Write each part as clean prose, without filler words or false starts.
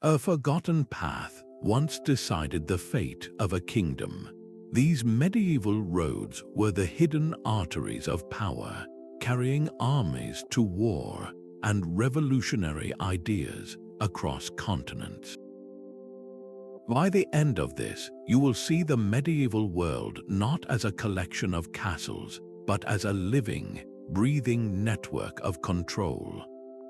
A forgotten path once decided the fate of a kingdom. These medieval roads were the hidden arteries of power, carrying armies to war and revolutionary ideas across continents. By the end of this, you will see the medieval world not as a collection of castles, but as a living, breathing network of control.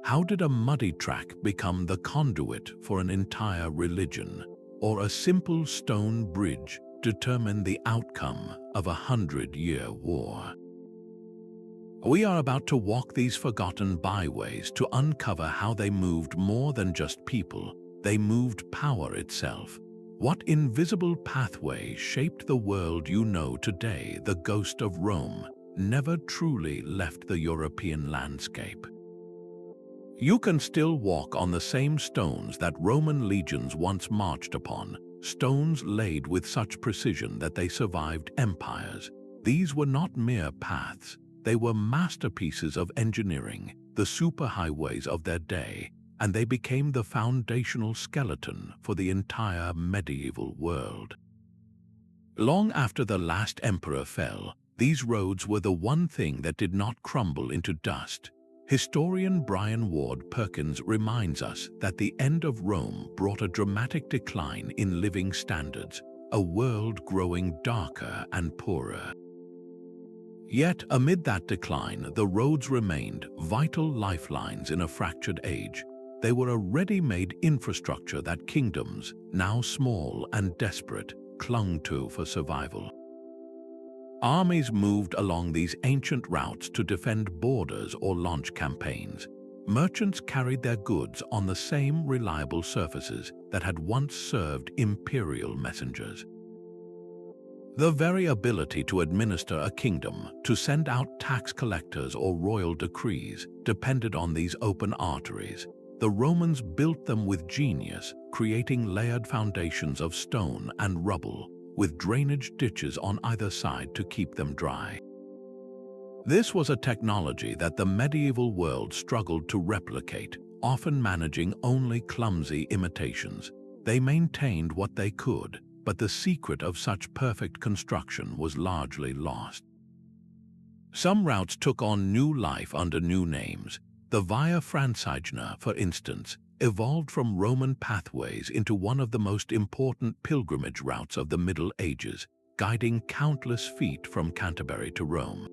How did a muddy track become the conduit for an entire religion, or a simple stone bridge determine the outcome of a 100-year war? We are about to walk these forgotten byways to uncover how they moved more than just people. They moved power itself. What invisible pathway shaped the world you know today? The ghost of Rome never truly left the European landscape. You can still walk on the same stones that Roman legions once marched upon, stones laid with such precision that they survived empires. These were not mere paths, they were masterpieces of engineering, the superhighways of their day, and they became the foundational skeleton for the entire medieval world. Long after the last emperor fell, these roads were the one thing that did not crumble into dust. Historian Brian Ward Perkins reminds us that the end of Rome brought a dramatic decline in living standards, a world growing darker and poorer. Yet, amid that decline, the roads remained vital lifelines in a fractured age. They were a ready-made infrastructure that kingdoms, now small and desperate, clung to for survival. Armies moved along these ancient routes to defend borders or launch campaigns. Merchants carried their goods on the same reliable surfaces that had once served imperial messengers. The very ability to administer a kingdom, to send out tax collectors or royal decrees, depended on these open arteries. The Romans built them with genius, creating layered foundations of stone and rubble, with drainage ditches on either side to keep them dry. This was a technology that the medieval world struggled to replicate, often managing only clumsy imitations. They maintained what they could, but the secret of such perfect construction was largely lost. Some routes took on new life under new names. The Via Francigena, for instance, evolved from Roman pathways into one of the most important pilgrimage routes of the Middle Ages, guiding countless feet from Canterbury to Rome.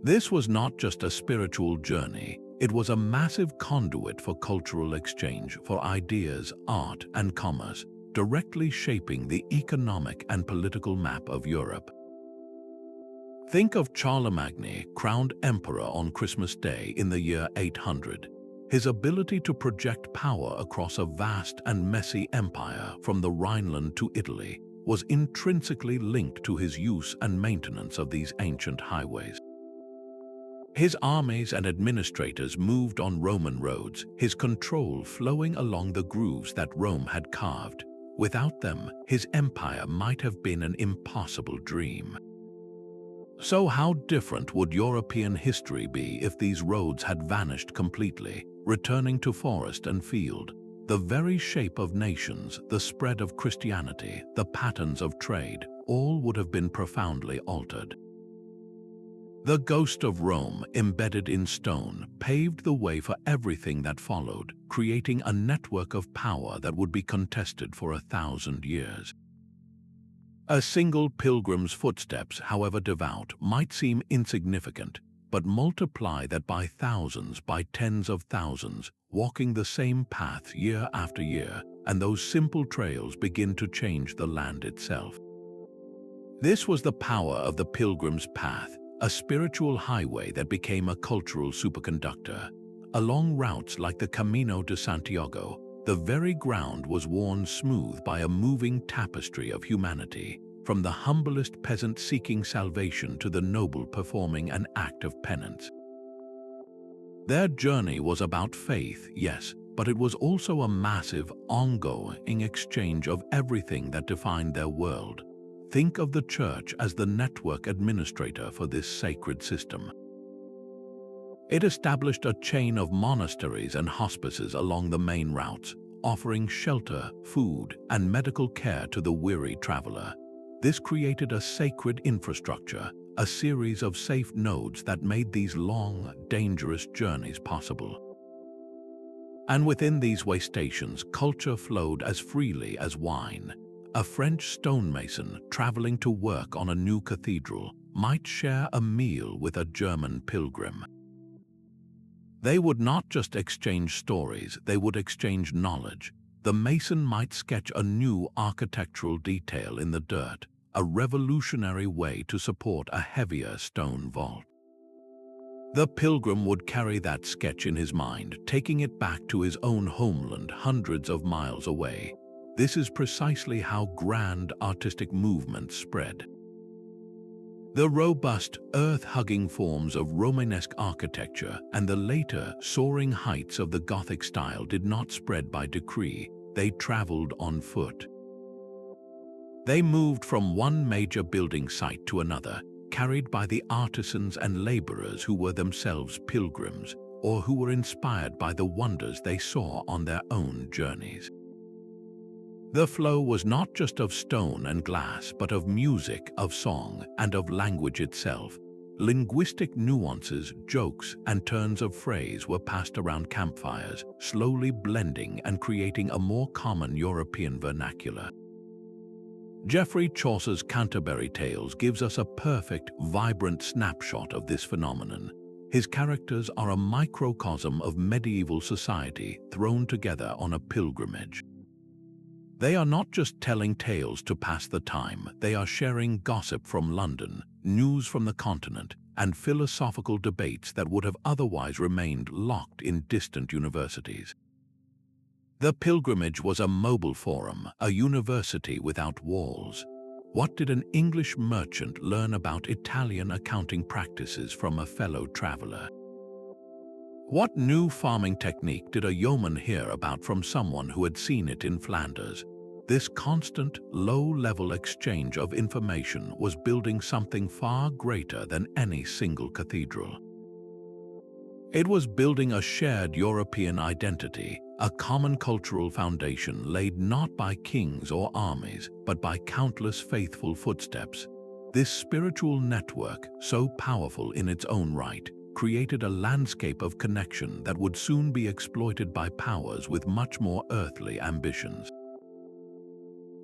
This was not just a spiritual journey, it was a massive conduit for cultural exchange, for ideas, art, and commerce, directly shaping the economic and political map of Europe. Think of Charlemagne, crowned emperor on Christmas Day in the year 800. His ability to project power across a vast and messy empire from the Rhineland to Italy was intrinsically linked to his use and maintenance of these ancient highways. His armies and administrators moved on Roman roads, his control flowing along the grooves that Rome had carved. Without them, his empire might have been an impossible dream. So how different would European history be if these roads had vanished completely, returning to forest and field? The very shape of nations, the spread of Christianity, the patterns of trade, all would have been profoundly altered. The ghost of Rome, embedded in stone, paved the way for everything that followed, creating a network of power that would be contested for 1,000 years. A single pilgrim's footsteps, however devout, might seem insignificant, but multiply that by thousands, by tens of thousands, walking the same path year after year, and those simple trails begin to change the land itself. This was the power of the pilgrim's path, a spiritual highway that became a cultural superconductor. Along routes like the Camino de Santiago, the very ground was worn smooth by a moving tapestry of humanity, from the humblest peasant seeking salvation to the noble performing an act of penance. Their journey was about faith, yes, but it was also a massive, ongoing exchange of everything that defined their world. Think of the church as the network administrator for this sacred system. It established a chain of monasteries and hospices along the main routes, offering shelter, food, and medical care to the weary traveler. This created a sacred infrastructure, a series of safe nodes that made these long, dangerous journeys possible. And within these way stations, culture flowed as freely as wine. A French stonemason traveling to work on a new cathedral might share a meal with a German pilgrim. They would not just exchange stories, they would exchange knowledge. The mason might sketch a new architectural detail in the dirt, a revolutionary way to support a heavier stone vault. The pilgrim would carry that sketch in his mind, taking it back to his own homeland hundreds of miles away. This is precisely how grand artistic movements spread. The robust, earth-hugging forms of Romanesque architecture and the later, soaring heights of the Gothic style did not spread by decree, they traveled on foot. They moved from one major building site to another, carried by the artisans and laborers who were themselves pilgrims, or who were inspired by the wonders they saw on their own journeys. The flow was not just of stone and glass, but of music, of song, and of language itself. Linguistic nuances, jokes, and turns of phrase were passed around campfires, slowly blending and creating a more common European vernacular. Geoffrey Chaucer's Canterbury Tales gives us a perfect, vibrant snapshot of this phenomenon. His characters are a microcosm of medieval society thrown together on a pilgrimage. They are not just telling tales to pass the time, they are sharing gossip from London, news from the continent, and philosophical debates that would have otherwise remained locked in distant universities. The pilgrimage was a mobile forum, a university without walls. What did an English merchant learn about Italian accounting practices from a fellow traveler? What new farming technique did a yeoman hear about from someone who had seen it in Flanders? This constant, low-level exchange of information was building something far greater than any single cathedral. It was building a shared European identity, a common cultural foundation laid not by kings or armies, but by countless faithful footsteps. This spiritual network, so powerful in its own right, created a landscape of connection that would soon be exploited by powers with much more earthly ambitions.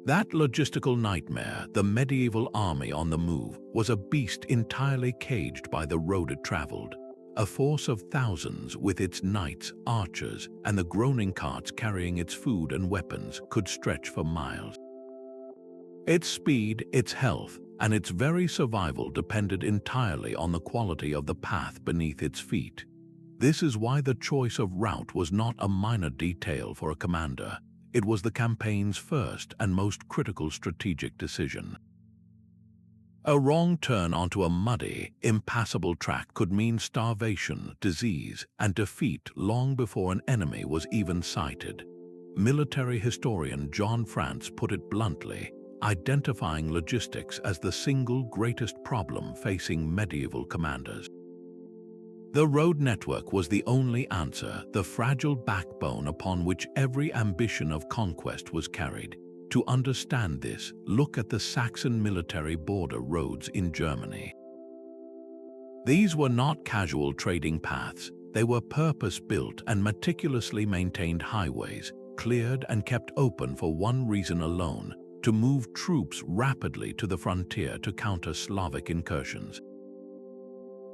That logistical nightmare, the medieval army on the move, was a beast entirely caged by the road it traveled. A force of thousands with its knights, archers, and the groaning carts carrying its food and weapons could stretch for miles. Its speed, its health, and its very survival depended entirely on the quality of the path beneath its feet. This is why the choice of route was not a minor detail for a commander. It was the campaign's first and most critical strategic decision. A wrong turn onto a muddy, impassable track could mean starvation, disease, and defeat long before an enemy was even sighted. Military historian John France put it bluntly, identifying logistics as the single greatest problem facing medieval commanders. The road network was the only answer, the fragile backbone upon which every ambition of conquest was carried. To understand this, look at the Saxon military border roads in Germany. These were not casual trading paths, they were purpose-built and meticulously maintained highways, cleared and kept open for one reason alone: to move troops rapidly to the frontier to counter Slavic incursions.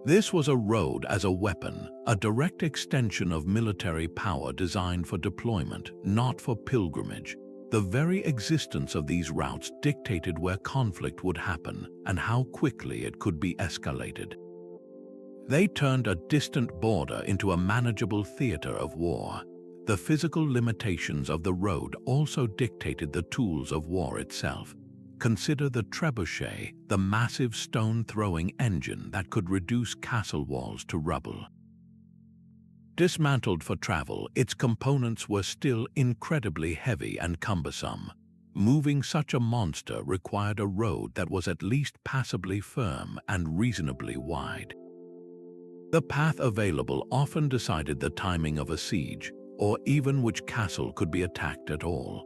This was a road as a weapon, a direct extension of military power designed for deployment, not for pilgrimage. The very existence of these routes dictated where conflict would happen and how quickly it could be escalated. They turned a distant border into a manageable theater of war. The physical limitations of the road also dictated the tools of war itself. Consider the trebuchet, the massive stone-throwing engine that could reduce castle walls to rubble. Dismantled for travel, its components were still incredibly heavy and cumbersome. Moving such a monster required a road that was at least passably firm and reasonably wide. The path available often decided the timing of a siege. or even which castle could be attacked at all.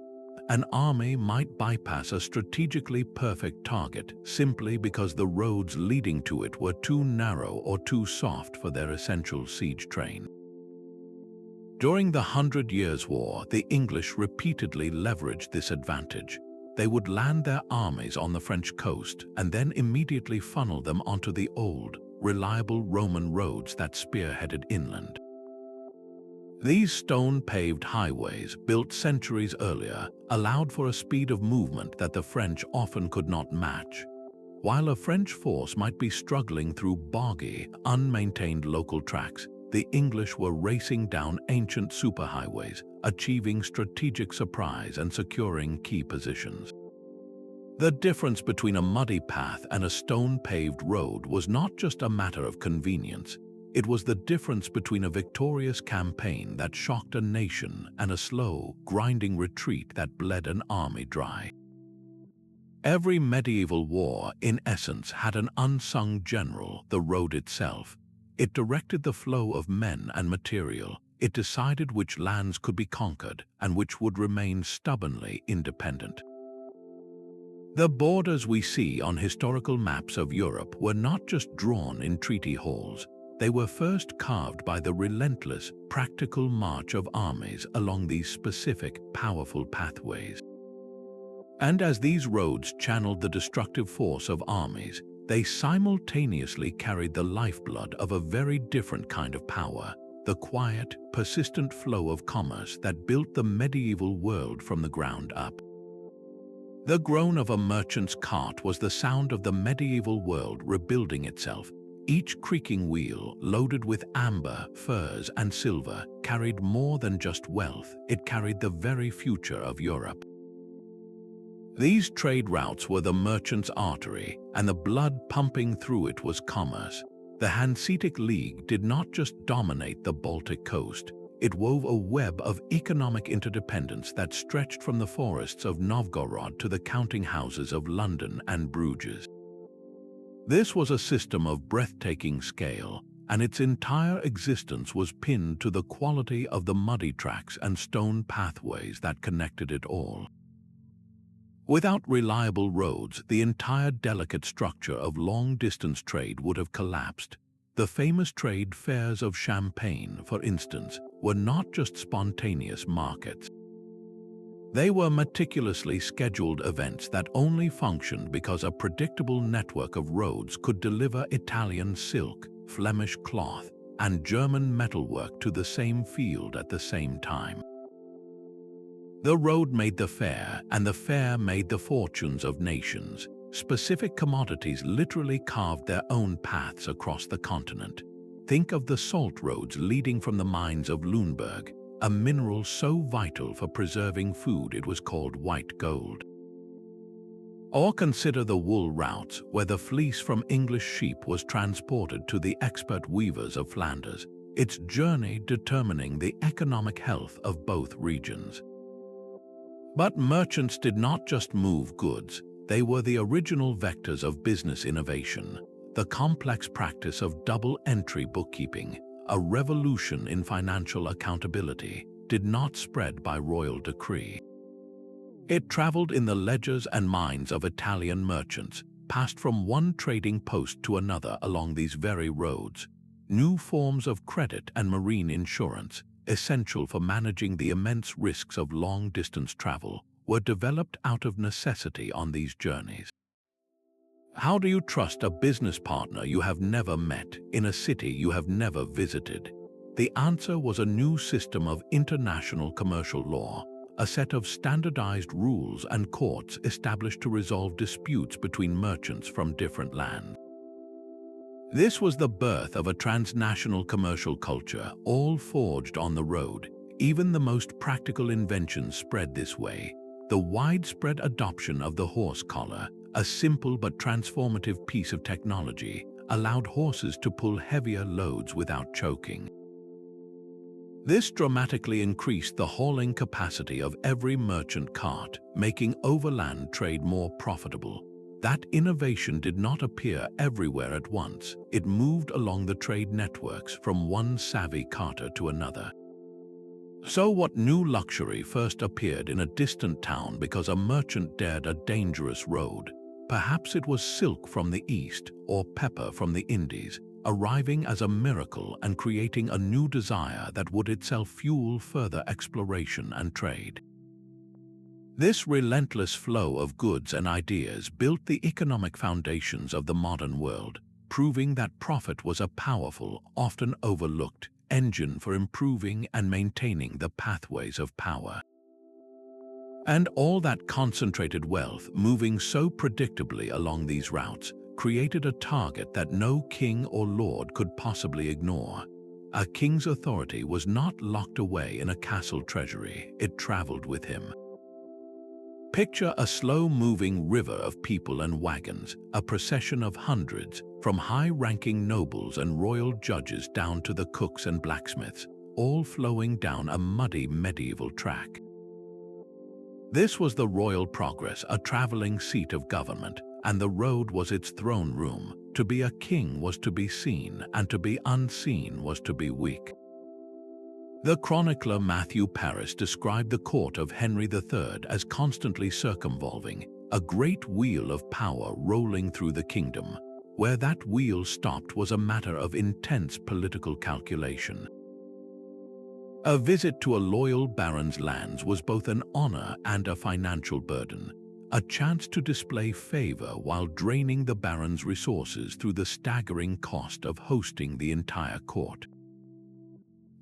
An army might bypass a strategically perfect target simply because the roads leading to it were too narrow or too soft for their essential siege train. During the 100 Years' War, the English repeatedly leveraged this advantage. They would land their armies on the French coast and then immediately funnel them onto the old, reliable Roman roads that spearheaded inland. These stone-paved highways, built centuries earlier, allowed for a speed of movement that the French often could not match. While a French force might be struggling through boggy, unmaintained local tracks, the English were racing down ancient superhighways, achieving strategic surprise and securing key positions. The difference between a muddy path and a stone-paved road was not just a matter of convenience. It was the difference between a victorious campaign that shocked a nation and a slow, grinding retreat that bled an army dry. Every medieval war, in essence, had an unsung general, the road itself. It directed the flow of men and material. It decided which lands could be conquered and which would remain stubbornly independent. The borders we see on historical maps of Europe were not just drawn in treaty halls. They were first carved by the relentless, practical march of armies along these specific, powerful pathways. And as these roads channeled the destructive force of armies, they simultaneously carried the lifeblood of a very different kind of power, the quiet, persistent flow of commerce that built the medieval world from the ground up. The groan of a merchant's cart was the sound of the medieval world rebuilding itself. Each creaking wheel, loaded with amber, furs, and silver, carried more than just wealth. It carried the very future of Europe. These trade routes were the merchant's artery, and the blood pumping through it was commerce. The Hanseatic League did not just dominate the Baltic coast. It wove a web of economic interdependence that stretched from the forests of Novgorod to the counting houses of London and Bruges. This was a system of breathtaking scale, and its entire existence was pinned to the quality of the muddy tracks and stone pathways that connected it all. Without reliable roads, the entire delicate structure of long-distance trade would have collapsed. The famous trade fairs of Champagne, for instance, were not just spontaneous markets. They were meticulously scheduled events that only functioned because a predictable network of roads could deliver Italian silk, Flemish cloth, and German metalwork to the same field at the same time. The road made the fair, and the fair made the fortunes of nations. Specific commodities literally carved their own paths across the continent. Think of the salt roads leading from the mines of Lüneburg, a mineral so vital for preserving food it was called white gold. Or consider the wool routes, where the fleece from English sheep was transported to the expert weavers of Flanders, its journey determining the economic health of both regions. But merchants did not just move goods. They were the original vectors of business innovation, the complex practice of double-entry bookkeeping, a revolution in financial accountability, did not spread by royal decree. It traveled in the ledgers and minds of Italian merchants, passed from one trading post to another along these very roads. New forms of credit and marine insurance, essential for managing the immense risks of long-distance travel, were developed out of necessity on these journeys. How do you trust a business partner you have never met in a city you have never visited? The answer was a new system of international commercial law, a set of standardized rules and courts established to resolve disputes between merchants from different lands. This was the birth of a transnational commercial culture, all forged on the road. Even the most practical inventions spread this way. The widespread adoption of the horse collar, a simple but transformative piece of technology, allowed horses to pull heavier loads without choking. This dramatically increased the hauling capacity of every merchant cart, making overland trade more profitable. That innovation did not appear everywhere at once. It moved along the trade networks from one savvy carter to another. So what new luxury first appeared in a distant town because a merchant dared a dangerous road? Perhaps it was silk from the East or pepper from the Indies, arriving as a miracle and creating a new desire that would itself fuel further exploration and trade. This relentless flow of goods and ideas built the economic foundations of the modern world, proving that profit was a powerful, often overlooked, engine for improving and maintaining the pathways of power. And all that concentrated wealth moving so predictably along these routes created a target that no king or lord could possibly ignore. A king's authority was not locked away in a castle treasury, it traveled with him. Picture a slow-moving river of people and wagons, a procession of hundreds, from high-ranking nobles and royal judges down to the cooks and blacksmiths, all flowing down a muddy medieval track. This was the royal progress, a traveling seat of government, and the road was its throne room. To be a king was to be seen, and to be unseen was to be weak. The chronicler Matthew Paris described the court of Henry III as constantly circumvolving, a great wheel of power rolling through the kingdom. Where that wheel stopped was a matter of intense political calculation. A visit to a loyal baron's lands was both an honor and a financial burden, a chance to display favor while draining the baron's resources through the staggering cost of hosting the entire court.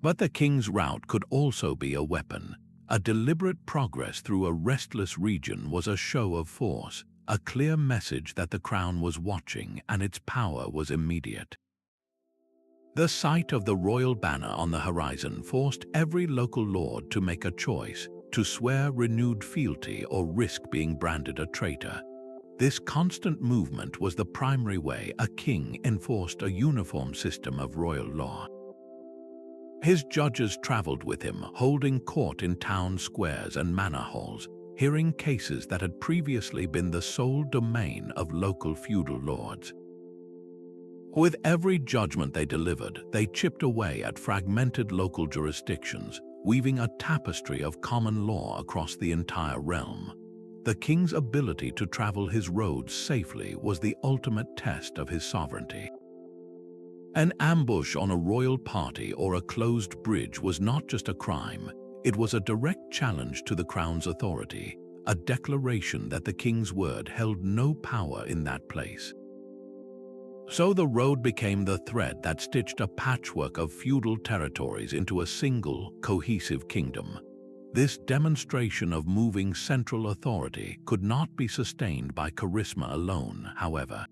But the king's route could also be a weapon. A deliberate progress through a restless region was a show of force, a clear message that the crown was watching and its power was immediate. The sight of the royal banner on the horizon forced every local lord to make a choice, to swear renewed fealty or risk being branded a traitor. This constant movement was the primary way a king enforced a uniform system of royal law. His judges traveled with him, holding court in town squares and manor halls, hearing cases that had previously been the sole domain of local feudal lords. With every judgment they delivered, they chipped away at fragmented local jurisdictions, weaving a tapestry of common law across the entire realm. The king's ability to travel his roads safely was the ultimate test of his sovereignty. An ambush on a royal party or a closed bridge was not just a crime, it was a direct challenge to the crown's authority, a declaration that the king's word held no power in that place. So the road became the thread that stitched a patchwork of feudal territories into a single, cohesive kingdom. This demonstration of moving central authority could not be sustained by charisma alone, however.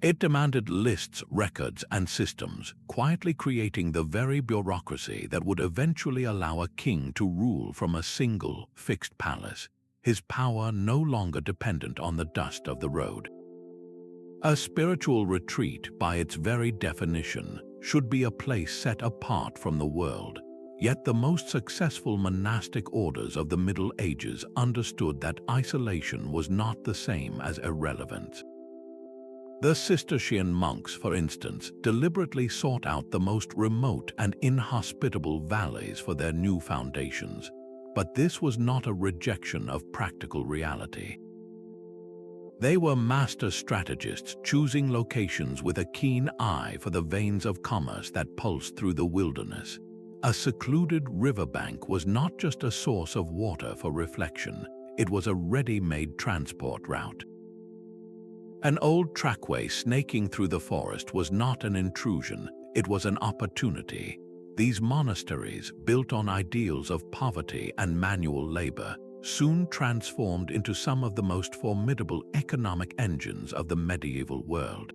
It demanded lists, records, and systems, quietly creating the very bureaucracy that would eventually allow a king to rule from a single, fixed palace, his power no longer dependent on the dust of the road. A spiritual retreat, by its very definition, should be a place set apart from the world. Yet the most successful monastic orders of the Middle Ages understood that isolation was not the same as irrelevance. The Cistercian monks, for instance, deliberately sought out the most remote and inhospitable valleys for their new foundations. But this was not a rejection of practical reality. They were master strategists, choosing locations with a keen eye for the veins of commerce that pulsed through the wilderness. A secluded riverbank was not just a source of water for reflection, it was a ready-made transport route. An old trackway snaking through the forest was not an intrusion, it was an opportunity. These monasteries, built on ideals of poverty and manual labor, soon transformed into some of the most formidable economic engines of the medieval world.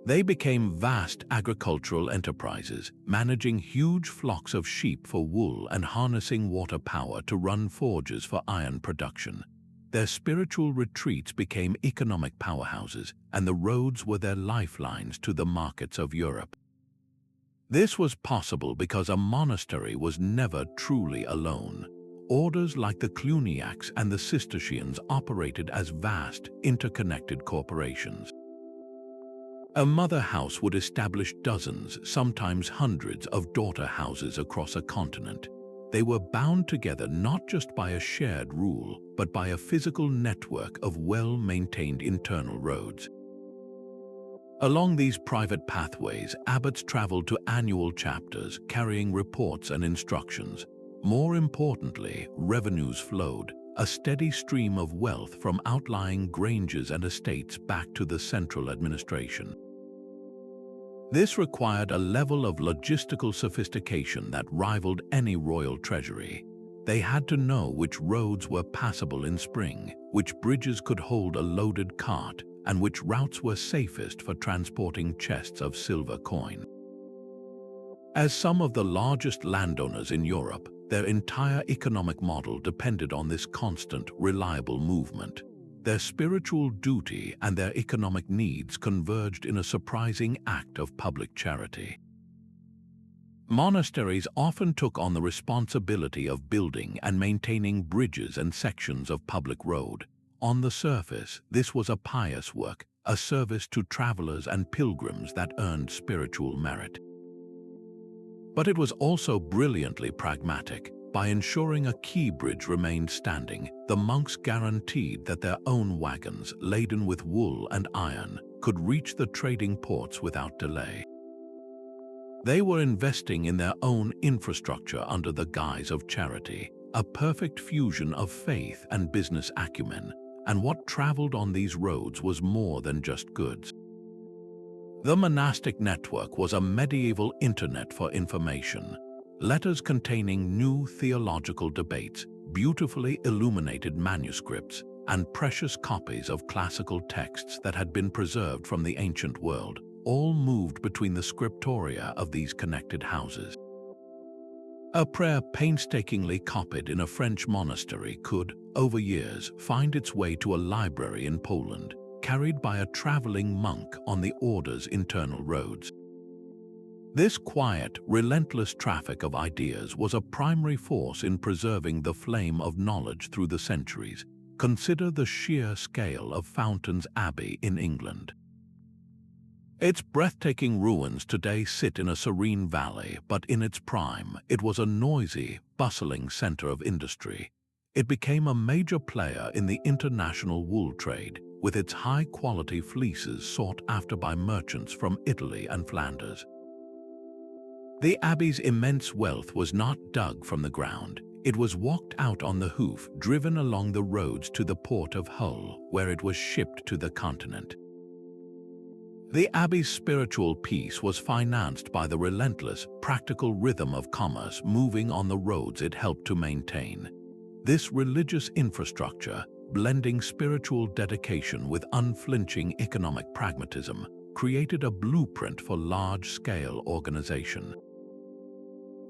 They became vast agricultural enterprises, managing huge flocks of sheep for wool and harnessing water power to run forges for iron production. Their spiritual retreats became economic powerhouses, and the roads were their lifelines to the markets of Europe. This was possible because a monastery was never truly alone. Orders like the Cluniacs and the Cistercians operated as vast, interconnected corporations. A mother house would establish dozens, sometimes hundreds of daughter houses across a continent. They were bound together not just by a shared rule, but by a physical network of well-maintained internal roads. Along these private pathways, abbots traveled to annual chapters, carrying reports and instructions. More importantly, revenues flowed, a steady stream of wealth from outlying granges and estates back to the central administration. This required a level of logistical sophistication that rivaled any royal treasury. They had to know which roads were passable in spring, which bridges could hold a loaded cart, and which routes were safest for transporting chests of silver coin. As some of the largest landowners in Europe, their entire economic model depended on this constant, reliable movement. Their spiritual duty and their economic needs converged in a surprising act of public charity. Monasteries often took on the responsibility of building and maintaining bridges and sections of public road. On the surface, this was a pious work, a service to travelers and pilgrims that earned spiritual merit. But it was also brilliantly pragmatic. By ensuring a key bridge remained standing, the monks guaranteed that their own wagons, laden with wool and iron, could reach the trading ports without delay. They were investing in their own infrastructure under the guise of charity, a perfect fusion of faith and business acumen, and what traveled on these roads was more than just goods. The monastic network was a medieval internet for information. Letters containing new theological debates, beautifully illuminated manuscripts, and precious copies of classical texts that had been preserved from the ancient world, all moved between the scriptoria of these connected houses. A prayer painstakingly copied in a French monastery could, over years, find its way to a library in Poland, carried by a traveling monk on the order's internal roads. This quiet, relentless traffic of ideas was a primary force in preserving the flame of knowledge through the centuries. Consider the sheer scale of Fountains Abbey in England. Its breathtaking ruins today sit in a serene valley, but in its prime, it was a noisy, bustling center of industry. It became a major player in the international wool trade, with its high-quality fleeces sought after by merchants from Italy and Flanders. The abbey's immense wealth was not dug from the ground. It was walked out on the hoof, driven along the roads to the port of Hull, where it was shipped to the continent. The abbey's spiritual peace was financed by the relentless, practical rhythm of commerce moving on the roads it helped to maintain. This religious infrastructure, blending spiritual dedication with unflinching economic pragmatism, created a blueprint for large-scale organization.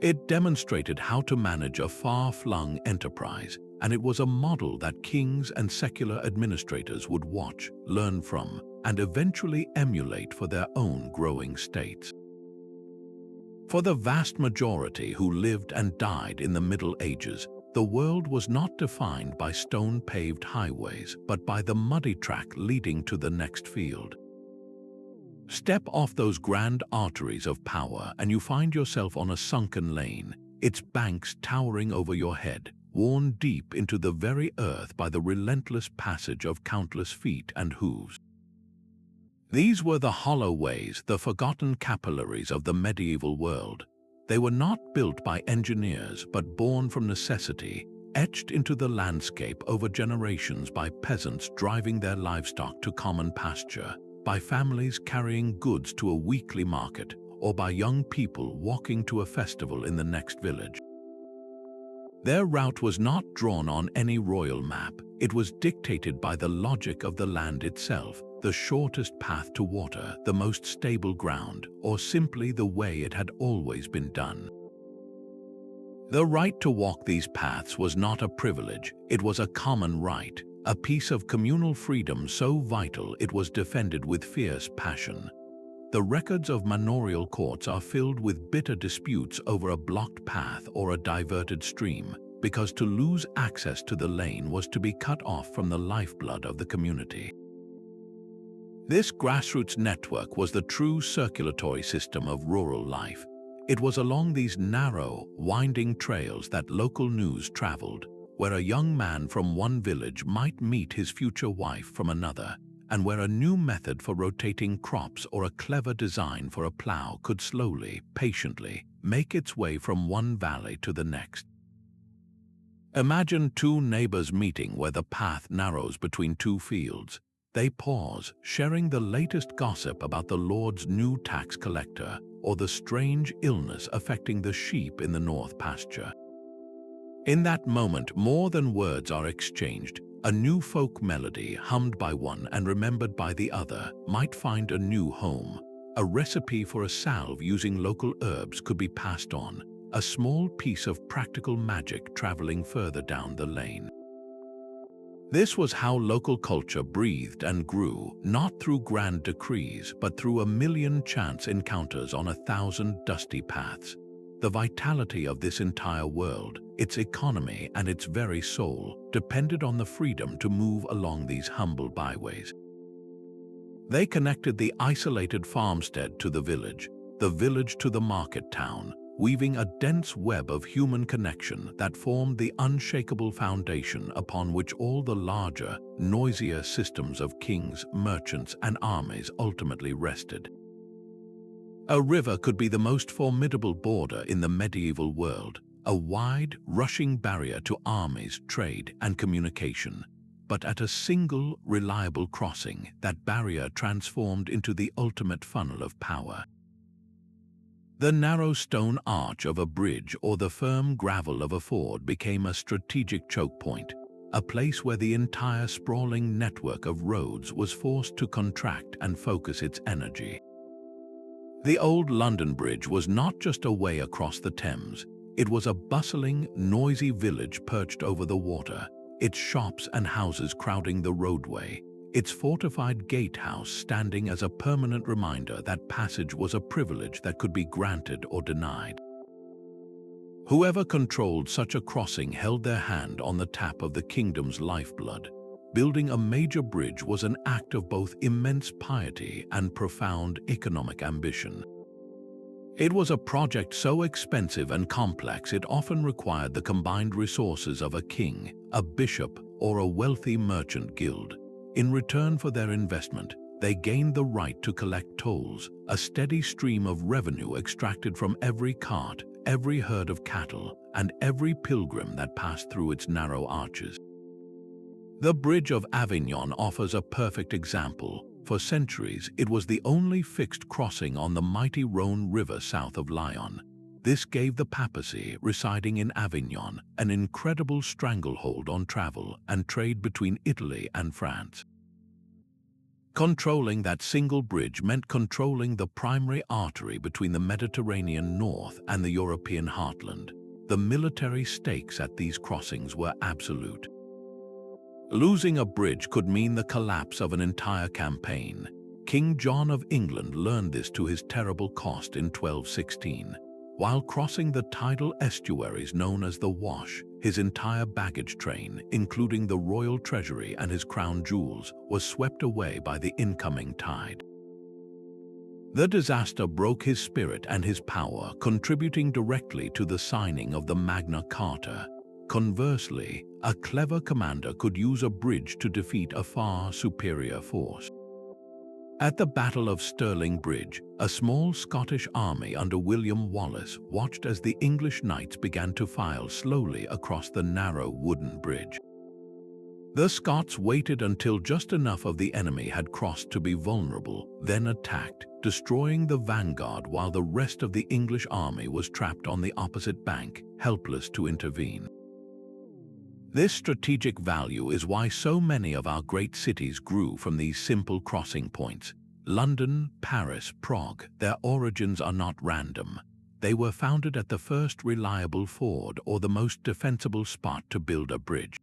It demonstrated how to manage a far-flung enterprise, and it was a model that kings and secular administrators would watch, learn from, and eventually emulate for their own growing states. For the vast majority who lived and died in the Middle Ages, the world was not defined by stone-paved highways, but by the muddy track leading to the next field. Step off those grand arteries of power and you find yourself on a sunken lane, its banks towering over your head, worn deep into the very earth by the relentless passage of countless feet and hooves. These were the hollow ways, the forgotten capillaries of the medieval world. They were not built by engineers but born from necessity, etched into the landscape over generations by peasants driving their livestock to common pasture, by families carrying goods to a weekly market, or by young people walking to a festival in the next village. Their route was not drawn on any royal map. It was dictated by the logic of the land itself, the shortest path to water, the most stable ground, or simply the way it had always been done. The right to walk these paths was not a privilege, it was a common right, a piece of communal freedom so vital it was defended with fierce passion. The records of manorial courts are filled with bitter disputes over a blocked path or a diverted stream, because to lose access to the lane was to be cut off from the lifeblood of the community. This grassroots network was the true circulatory system of rural life. It was along these narrow, winding trails that local news traveled, where a young man from one village might meet his future wife from another, and where a new method for rotating crops or a clever design for a plow could slowly, patiently, make its way from one valley to the next. Imagine two neighbors meeting where the path narrows between two fields. They pause, sharing the latest gossip about the Lord's new tax collector or the strange illness affecting the sheep in the north pasture. In that moment, more than words are exchanged. A new folk melody, hummed by one and remembered by the other, might find a new home. A recipe for a salve using local herbs could be passed on, a small piece of practical magic traveling further down the lane. This was how local culture breathed and grew, not through grand decrees, but through a million chance encounters on 1,000 dusty paths. The vitality of this entire world, its economy and its very soul, depended on the freedom to move along these humble byways. They connected the isolated farmstead to the village to the market town, weaving a dense web of human connection that formed the unshakable foundation upon which all the larger, noisier systems of kings, merchants, and armies ultimately rested. A river could be the most formidable border in the medieval world, a wide, rushing barrier to armies, trade, and communication. But at a single, reliable crossing, that barrier transformed into the ultimate funnel of power. The narrow stone arch of a bridge or the firm gravel of a ford became a strategic choke point, a place where the entire sprawling network of roads was forced to contract and focus its energy. The old London Bridge was not just a way across the Thames, it was a bustling, noisy village perched over the water, its shops and houses crowding the roadway, its fortified gatehouse standing as a permanent reminder that passage was a privilege that could be granted or denied. Whoever controlled such a crossing held their hand on the tap of the kingdom's lifeblood. Building a major bridge was an act of both immense piety and profound economic ambition. It was a project so expensive and complex it often required the combined resources of a king, a bishop, or a wealthy merchant guild. In return for their investment, they gained the right to collect tolls, a steady stream of revenue extracted from every cart, every herd of cattle, and every pilgrim that passed through its narrow arches. The Bridge of Avignon offers a perfect example. For centuries, it was the only fixed crossing on the mighty Rhone River south of Lyon. This gave the papacy, residing in Avignon, an incredible stranglehold on travel and trade between Italy and France. Controlling that single bridge meant controlling the primary artery between the Mediterranean north and the European heartland. The military stakes at these crossings were absolute. Losing a bridge could mean the collapse of an entire campaign. King John of England learned this to his terrible cost in 1216. While crossing the tidal estuaries known as the Wash, his entire baggage train, including the royal treasury and his crown jewels, was swept away by the incoming tide. The disaster broke his spirit and his power, contributing directly to the signing of the Magna Carta. Conversely, a clever commander could use a bridge to defeat a far superior force. At the Battle of Stirling Bridge, a small Scottish army under William Wallace watched as the English knights began to file slowly across the narrow wooden bridge. The Scots waited until just enough of the enemy had crossed to be vulnerable, then attacked, destroying the vanguard while the rest of the English army was trapped on the opposite bank, helpless to intervene. This strategic value is why so many of our great cities grew from these simple crossing points. London, Paris, Prague, their origins are not random. They were founded at the first reliable ford or the most defensible spot to build a bridge.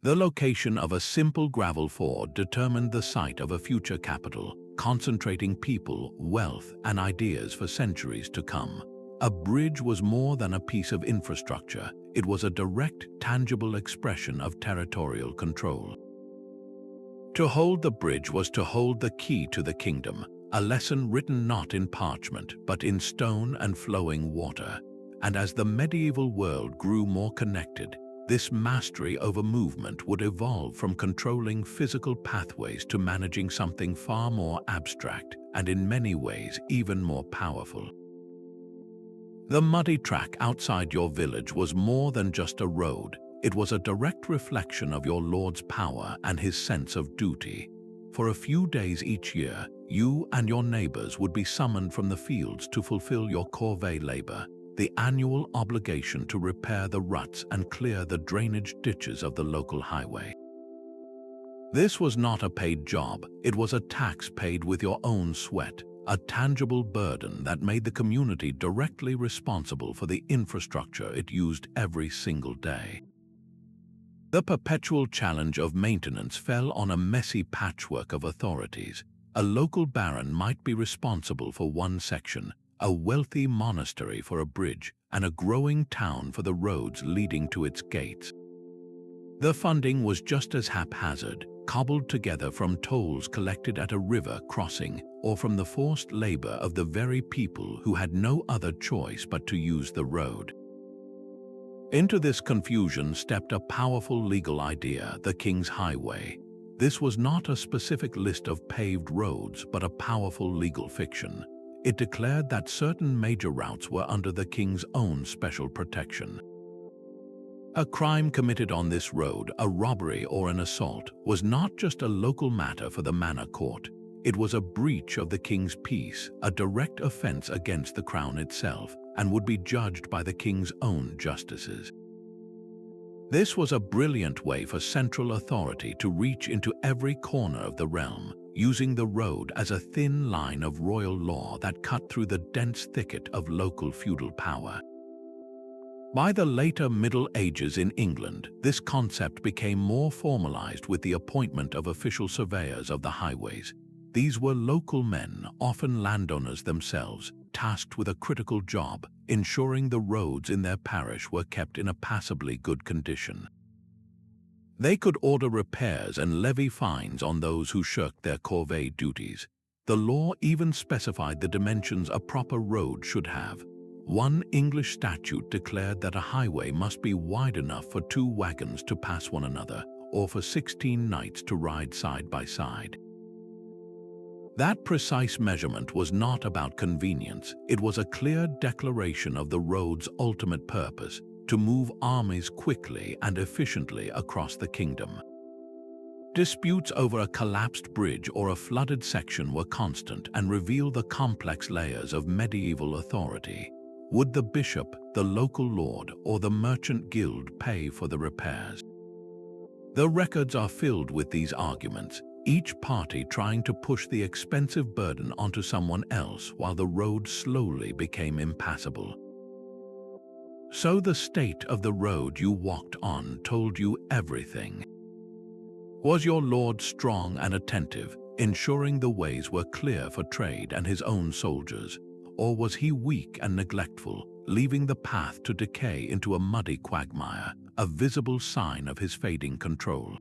The location of a simple gravel ford determined the site of a future capital, concentrating people, wealth, and ideas for centuries to come. A bridge was more than a piece of infrastructure. It was a direct, tangible expression of territorial control. To hold the bridge was to hold the key to the kingdom, a lesson written not in parchment but in stone and flowing water. And as the medieval world grew more connected, this mastery over movement would evolve from controlling physical pathways to managing something far more abstract and in many ways even more powerful. The muddy track outside your village was more than just a road. It was a direct reflection of your lord's power and his sense of duty. For a few days each year, you and your neighbors would be summoned from the fields to fulfill your corvée labor, the annual obligation to repair the ruts and clear the drainage ditches of the local highway. This was not a paid job, it was a tax paid with your own sweat, a tangible burden that made the community directly responsible for the infrastructure it used every single day. The perpetual challenge of maintenance fell on a messy patchwork of authorities. A local baron might be responsible for one section, a wealthy monastery for a bridge, and a growing town for the roads leading to its gates. The funding was just as haphazard, cobbled together from tolls collected at a river crossing or from the forced labor of the very people who had no other choice but to use the road. Into this confusion stepped a powerful legal idea, the King's Highway. This was not a specific list of paved roads, but a powerful legal fiction. It declared that certain major routes were under the king's own special protection. A crime committed on this road, a robbery or an assault, was not just a local matter for the manor court. It was a breach of the king's peace, a direct offense against the crown itself, and would be judged by the king's own justices. This was a brilliant way for central authority to reach into every corner of the realm, using the road as a thin line of royal law that cut through the dense thicket of local feudal power. By the later Middle Ages in England, this concept became more formalized with the appointment of official surveyors of the highways. These were local men, often landowners themselves, tasked with a critical job, ensuring the roads in their parish were kept in a passably good condition. They could order repairs and levy fines on those who shirked their corvée duties. The law even specified the dimensions a proper road should have. One English statute declared that a highway must be wide enough for 2 wagons to pass one another, or for 16 knights to ride side by side. That precise measurement was not about convenience, it was a clear declaration of the road's ultimate purpose: to move armies quickly and efficiently across the kingdom. Disputes over a collapsed bridge or a flooded section were constant and revealed the complex layers of medieval authority. Would the bishop, the local lord, or the merchant guild pay for the repairs? The records are filled with these arguments, each party trying to push the expensive burden onto someone else while the road slowly became impassable. So the state of the road you walked on told you everything. Was your lord strong and attentive, ensuring the ways were clear for trade and his own soldiers? Or was he weak and neglectful, leaving the path to decay into a muddy quagmire, a visible sign of his fading control?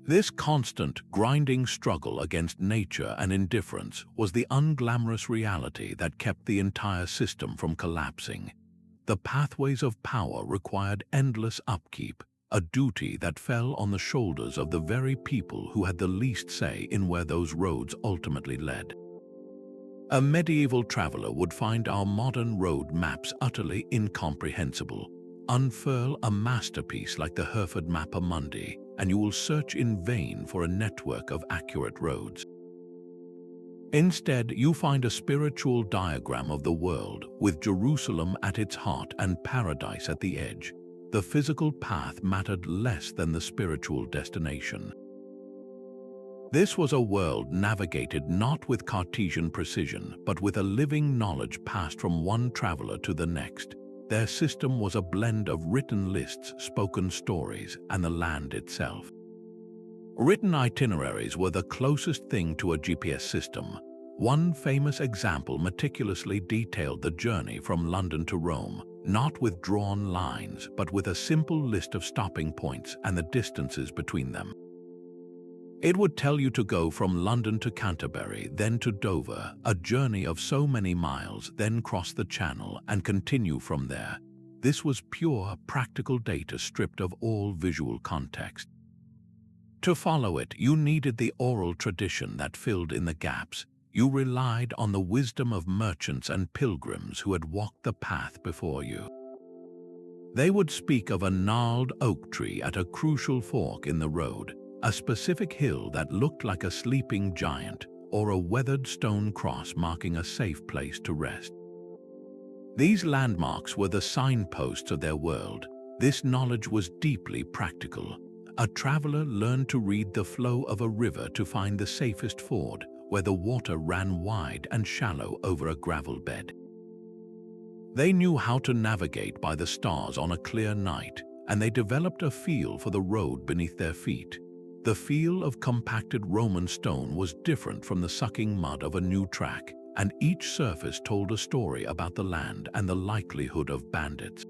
This constant, grinding struggle against nature and indifference was the unglamorous reality that kept the entire system from collapsing. The pathways of power required endless upkeep, a duty that fell on the shoulders of the very people who had the least say in where those roads ultimately led. A medieval traveler would find our modern road maps utterly incomprehensible. Unfurl a masterpiece like the Hereford Mappa Mundi, and you will search in vain for a network of accurate roads. Instead, you find a spiritual diagram of the world, with Jerusalem at its heart and paradise at the edge. The physical path mattered less than the spiritual destination. This was a world navigated not with Cartesian precision, but with a living knowledge passed from one traveler to the next. Their system was a blend of written lists, spoken stories, and the land itself. Written itineraries were the closest thing to a GPS system. One famous example meticulously detailed the journey from London to Rome, not with drawn lines, but with a simple list of stopping points and the distances between them. It would tell you to go from London to Canterbury, then to Dover, a journey of so many miles, then cross the Channel and continue from there. This was pure, practical data stripped of all visual context. To follow it, you needed the oral tradition that filled in the gaps. You relied on the wisdom of merchants and pilgrims who had walked the path before you. They would speak of a gnarled oak tree at a crucial fork in the road, a specific hill that looked like a sleeping giant, or a weathered stone cross marking a safe place to rest. These landmarks were the signposts of their world. This knowledge was deeply practical. A traveler learned to read the flow of a river to find the safest ford, where the water ran wide and shallow over a gravel bed. They knew how to navigate by the stars on a clear night, and they developed a feel for the road beneath their feet. The feel of compacted Roman stone was different from the sucking mud of a new track, and each surface told a story about the land and the likelihood of bandits.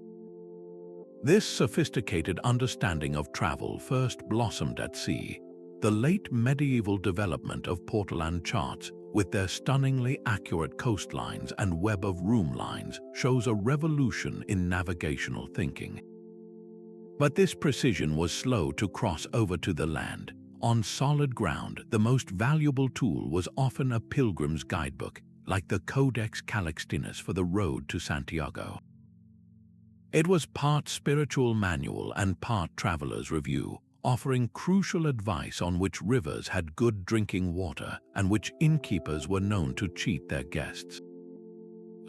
This sophisticated understanding of travel first blossomed at sea. The late medieval development of Portolan charts, with their stunningly accurate coastlines and web of room lines, shows a revolution in navigational thinking. But this precision was slow to cross over to the land. On solid ground, the most valuable tool was often a pilgrim's guidebook, like the Codex Calixtinus for the road to Santiago. It was part spiritual manual and part traveler's review, offering crucial advice on which rivers had good drinking water and which innkeepers were known to cheat their guests.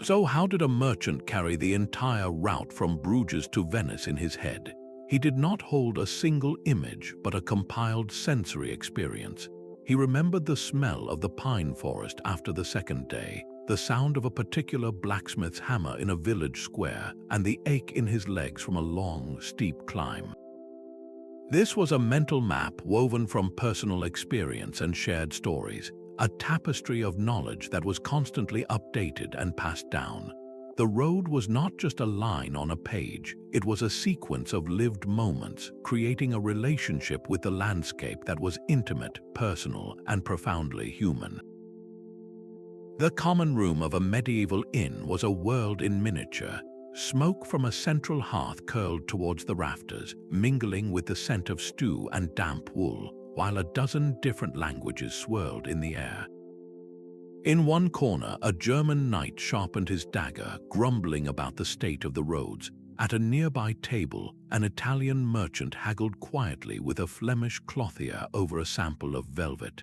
So how did a merchant carry the entire route from Bruges to Venice in his head? He did not hold a single image, but a compiled sensory experience. He remembered the smell of the pine forest after the second day, the sound of a particular blacksmith's hammer in a village square, and the ache in his legs from a long, steep climb. This was a mental map woven from personal experience and shared stories, a tapestry of knowledge that was constantly updated and passed down. The road was not just a line on a page, it was a sequence of lived moments, creating a relationship with the landscape that was intimate, personal, and profoundly human. The common room of a medieval inn was a world in miniature. Smoke from a central hearth curled towards the rafters, mingling with the scent of stew and damp wool, while a dozen different languages swirled in the air. In one corner, a German knight sharpened his dagger, grumbling about the state of the roads. At a nearby table, an Italian merchant haggled quietly with a Flemish clothier over a sample of velvet.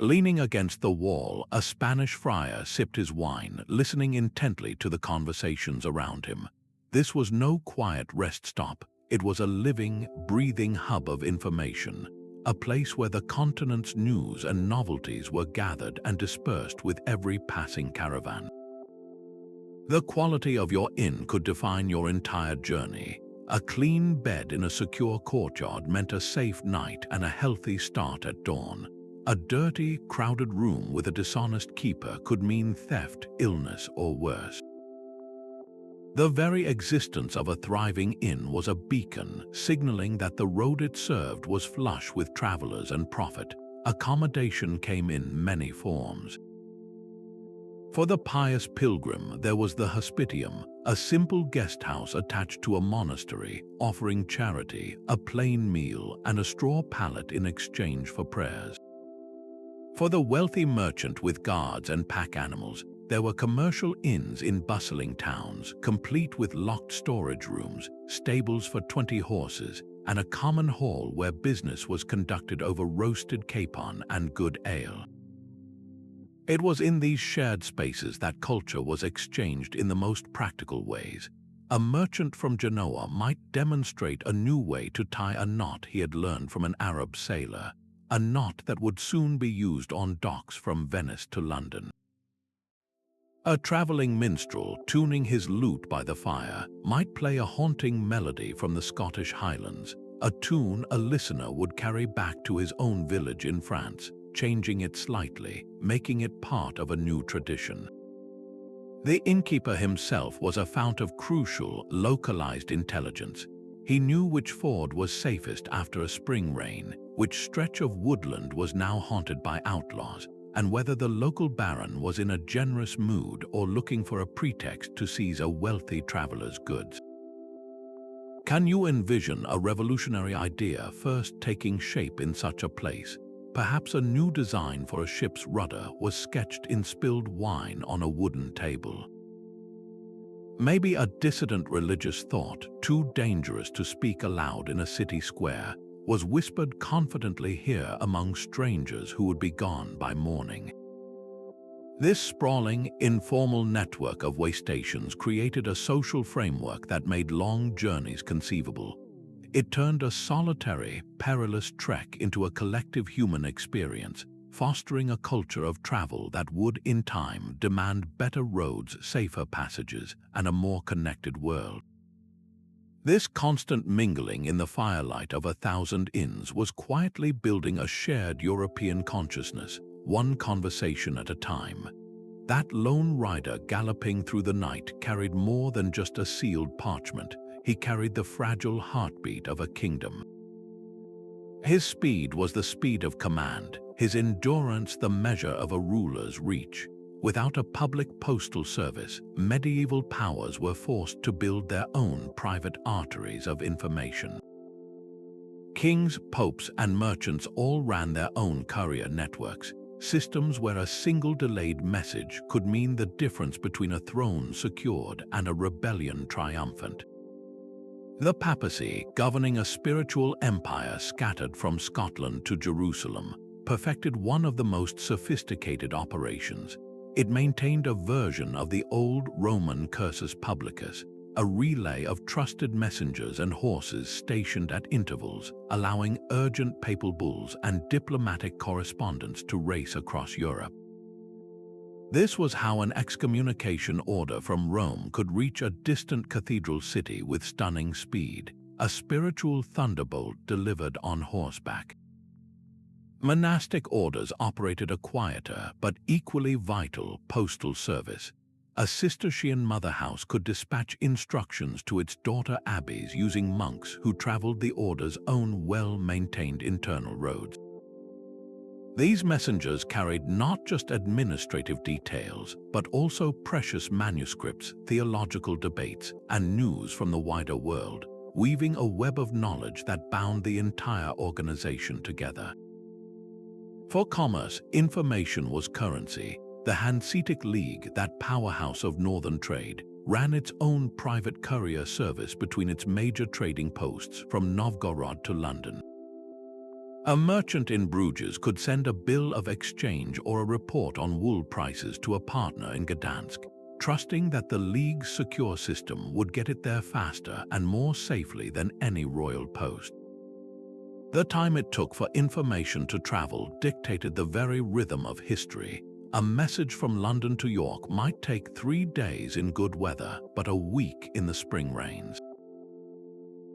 Leaning against the wall, a Spanish friar sipped his wine, listening intently to the conversations around him. This was no quiet rest stop. It was a living, breathing hub of information, a place where the continent's news and novelties were gathered and dispersed with every passing caravan. The quality of your inn could define your entire journey. A clean bed in a secure courtyard meant a safe night and a healthy start at dawn. A dirty, crowded room with a dishonest keeper could mean theft, illness, or worse. The very existence of a thriving inn was a beacon, signaling that the road it served was flush with travelers and profit. Accommodation came in many forms. For the pious pilgrim, there was the hospitium, a simple guest house attached to a monastery, offering charity, a plain meal, and a straw pallet in exchange for prayers. For the wealthy merchant with guards and pack animals, there were commercial inns in bustling towns, complete with locked storage rooms, stables for 20 horses, and a common hall where business was conducted over roasted capon and good ale. It was in these shared spaces that culture was exchanged in the most practical ways. A merchant from Genoa might demonstrate a new way to tie a knot he had learned from an Arab sailor, a knot that would soon be used on docks from Venice to London. A traveling minstrel, tuning his lute by the fire, might play a haunting melody from the Scottish Highlands, a tune a listener would carry back to his own village in France, changing it slightly, making it part of a new tradition. The innkeeper himself was a fount of crucial, localized intelligence. He knew which ford was safest after a spring rain, which stretch of woodland was now haunted by outlaws, and whether the local baron was in a generous mood or looking for a pretext to seize a wealthy traveler's goods. Can you envision a revolutionary idea first taking shape in such a place? Perhaps a new design for a ship's rudder was sketched in spilled wine on a wooden table. Maybe a dissident religious thought, too dangerous to speak aloud in a city square, was whispered confidently here among strangers who would be gone by morning. This sprawling, informal network of way stations created a social framework that made long journeys conceivable. It turned a solitary, perilous trek into a collective human experience, fostering a culture of travel that would, in time, demand better roads, safer passages, and a more connected world. This constant mingling in the firelight of 1,000 inns was quietly building a shared European consciousness, one conversation at a time. That lone rider galloping through the night carried more than just a sealed parchment. He carried the fragile heartbeat of a kingdom. His speed was the speed of command, his endurance the measure of a ruler's reach. Without a public postal service, medieval powers were forced to build their own private arteries of information. Kings, popes, and merchants all ran their own courier networks, systems where a single delayed message could mean the difference between a throne secured and a rebellion triumphant. The papacy, governing a spiritual empire scattered from Scotland to Jerusalem, perfected one of the most sophisticated operations. It maintained a version of the old Roman cursus publicus, a relay of trusted messengers and horses stationed at intervals, allowing urgent papal bulls and diplomatic correspondence to race across Europe. This was how an excommunication order from Rome could reach a distant cathedral city with stunning speed, a spiritual thunderbolt delivered on horseback. Monastic orders operated a quieter but equally vital postal service. A Cistercian mother house could dispatch instructions to its daughter abbeys using monks who traveled the order's own well-maintained internal roads. These messengers carried not just administrative details, but also precious manuscripts, theological debates, and news from the wider world, weaving a web of knowledge that bound the entire organization together. For commerce, information was currency. The Hanseatic League, that powerhouse of northern trade, ran its own private courier service between its major trading posts from Novgorod to London. A merchant in Bruges could send a bill of exchange or a report on wool prices to a partner in Gdansk, trusting that the League's secure system would get it there faster and more safely than any royal post. The time it took for information to travel dictated the very rhythm of history. A message from London to York might take 3 days in good weather, but a week in the spring rains.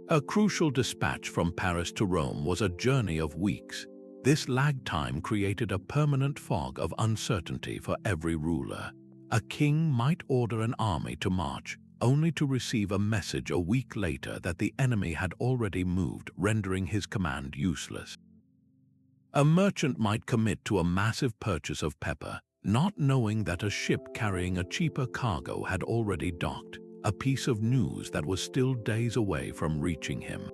A crucial dispatch from Paris to Rome was a journey of weeks. This lag time created a permanent fog of uncertainty for every ruler. A king might order an army to march, only to receive a message a week later that the enemy had already moved, rendering his command useless. A merchant might commit to a massive purchase of pepper, not knowing that a ship carrying a cheaper cargo had already docked, a piece of news that was still days away from reaching him.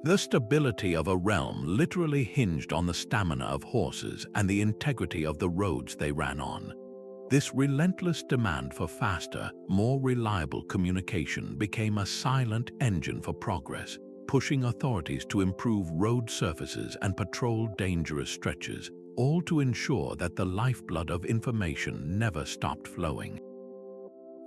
The stability of a realm literally hinged on the stamina of horses and the integrity of the roads they ran on. This relentless demand for faster, more reliable communication became a silent engine for progress, pushing authorities to improve road surfaces and patrol dangerous stretches, all to ensure that the lifeblood of information never stopped flowing.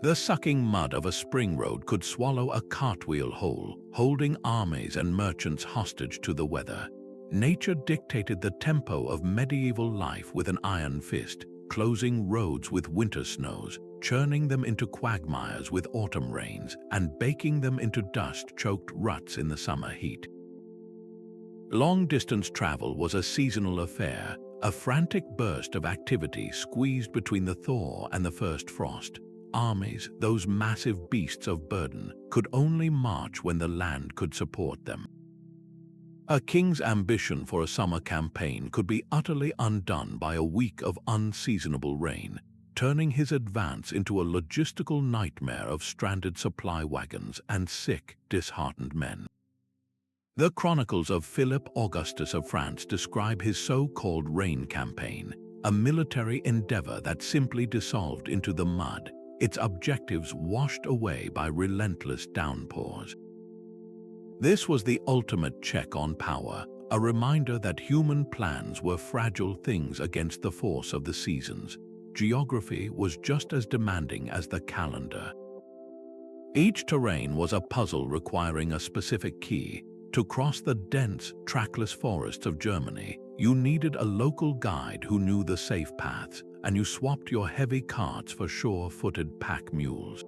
The sucking mud of a spring road could swallow a cartwheel whole, holding armies and merchants hostage to the weather. Nature dictated the tempo of medieval life with an iron fist, closing roads with winter snows, churning them into quagmires with autumn rains, and baking them into dust-choked ruts in the summer heat. Long-distance travel was a seasonal affair, a frantic burst of activity squeezed between the thaw and the first frost. armies, those massive beasts of burden, could only march when the land could support them. A king's ambition for a summer campaign could be utterly undone by a week of unseasonable rain, turning his advance into a logistical nightmare of stranded supply wagons and sick, disheartened men. The chronicles of Philip Augustus of France describe his so-called rain campaign, a military endeavor that simply dissolved into the mud, its objectives washed away by relentless downpours. This was the ultimate check on power, a reminder that human plans were fragile things against the force of the seasons. Geography was just as demanding as the calendar. Each terrain was a puzzle requiring a specific key. To cross the dense, trackless forests of Germany, you needed a local guide who knew the safe paths, and you swapped your heavy carts for sure-footed pack mules.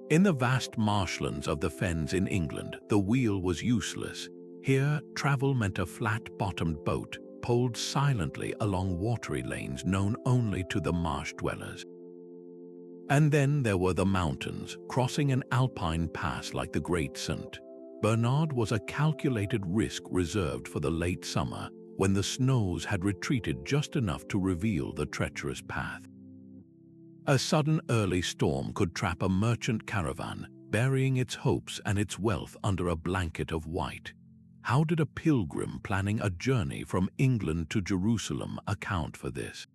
In the vast marshlands of the fens in England, the wheel was useless. Here, travel meant a flat-bottomed boat, poled silently along watery lanes known only to the marsh dwellers. And then there were the mountains, crossing an alpine pass like the Great St. Bernard was a calculated risk reserved for the late summer, when the snows had retreated just enough to reveal the treacherous path. A sudden early storm could trap a merchant caravan, burying its hopes and its wealth under a blanket of white. How did a pilgrim planning a journey from England to Jerusalem account for this?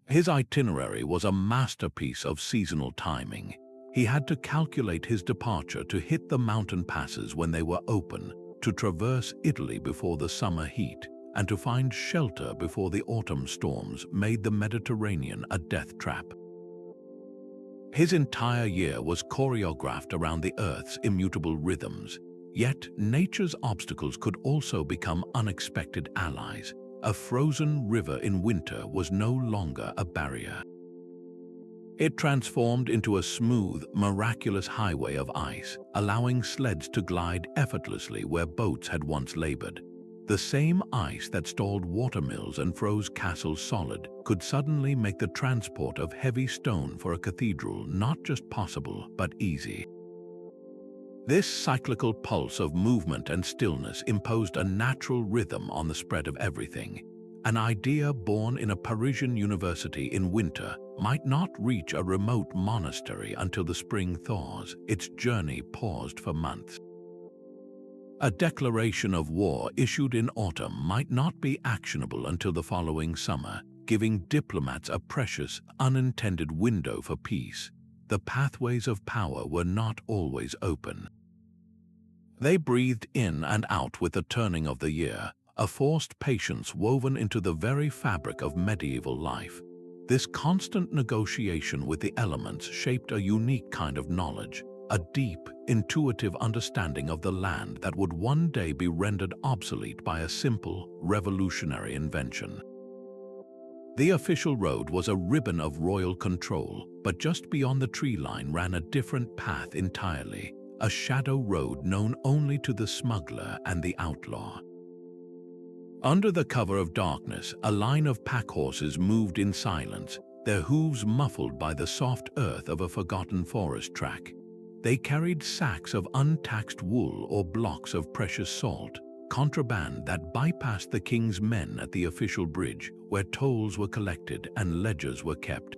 His itinerary was a masterpiece of seasonal timing. He had to calculate his departure to hit the mountain passes when they were open, to traverse Italy before the summer heat, and to find shelter before the autumn storms made the Mediterranean a death trap. His entire year was choreographed around the Earth's immutable rhythms, yet nature's obstacles could also become unexpected allies. A frozen river in winter was no longer a barrier. It transformed into a smooth, miraculous highway of ice, allowing sleds to glide effortlessly where boats had once labored. The same ice that stalled watermills and froze castles solid could suddenly make the transport of heavy stone for a cathedral not just possible, but easy. This cyclical pulse of movement and stillness imposed a natural rhythm on the spread of everything. An idea born in a Parisian university in winter might not reach a remote monastery until the spring thaws. Its journey paused for months. A declaration of war issued in autumn might not be actionable until the following summer, giving diplomats a precious, unintended window for peace. The pathways of power were not always open. They breathed in and out with the turning of the year, a forced patience woven into the very fabric of medieval life. This constant negotiation with the elements shaped a unique kind of knowledge, a deep, intuitive understanding of the land that would one day be rendered obsolete by a simple, revolutionary invention. The official road was a ribbon of royal control, but just beyond the tree line ran a different path entirely, a shadow road known only to the smuggler and the outlaw. Under the cover of darkness, a line of pack horses moved in silence, their hooves muffled by the soft earth of a forgotten forest track. They carried sacks of untaxed wool or blocks of precious salt, contraband that bypassed the king's men at the official bridge, where tolls were collected and ledgers were kept.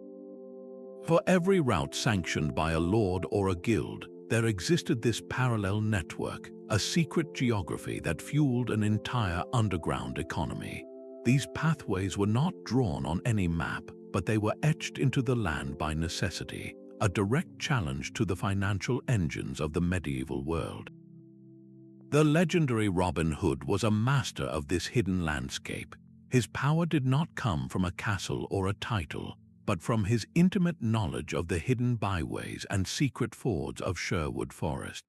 For every route sanctioned by a lord or a guild, there existed this parallel network, a secret geography that fueled an entire underground economy. These pathways were not drawn on any map, but they were etched into the land by necessity, a direct challenge to the financial engines of the medieval world. The legendary Robin Hood was a master of this hidden landscape. His power did not come from a castle or a title, but from his intimate knowledge of the hidden byways and secret fords of Sherwood Forest.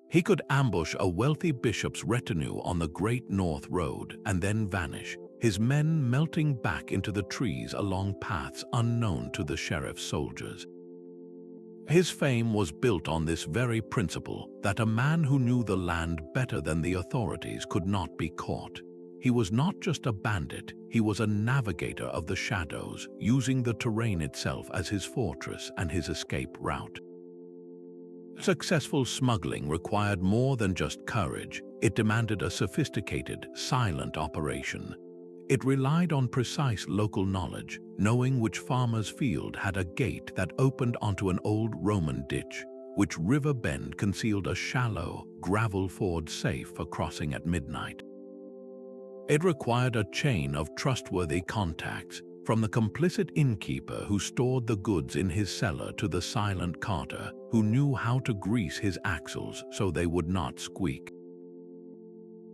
He could ambush a wealthy bishop's retinue on the Great North Road and then vanish, his men melting back into the trees along paths unknown to the sheriff's soldiers. His fame was built on this very principle, that a man who knew the land better than the authorities could not be caught. He was not just a bandit, he was a navigator of the shadows, using the terrain itself as his fortress and his escape route. Successful smuggling required more than just courage. It demanded a sophisticated, silent operation. It relied on precise local knowledge, knowing which farmer's field had a gate that opened onto an old Roman ditch, which river bend concealed a shallow, gravel ford safe for crossing at midnight. It required a chain of trustworthy contacts, from the complicit innkeeper who stored the goods in his cellar to the silent carter who knew how to grease his axles so they would not squeak.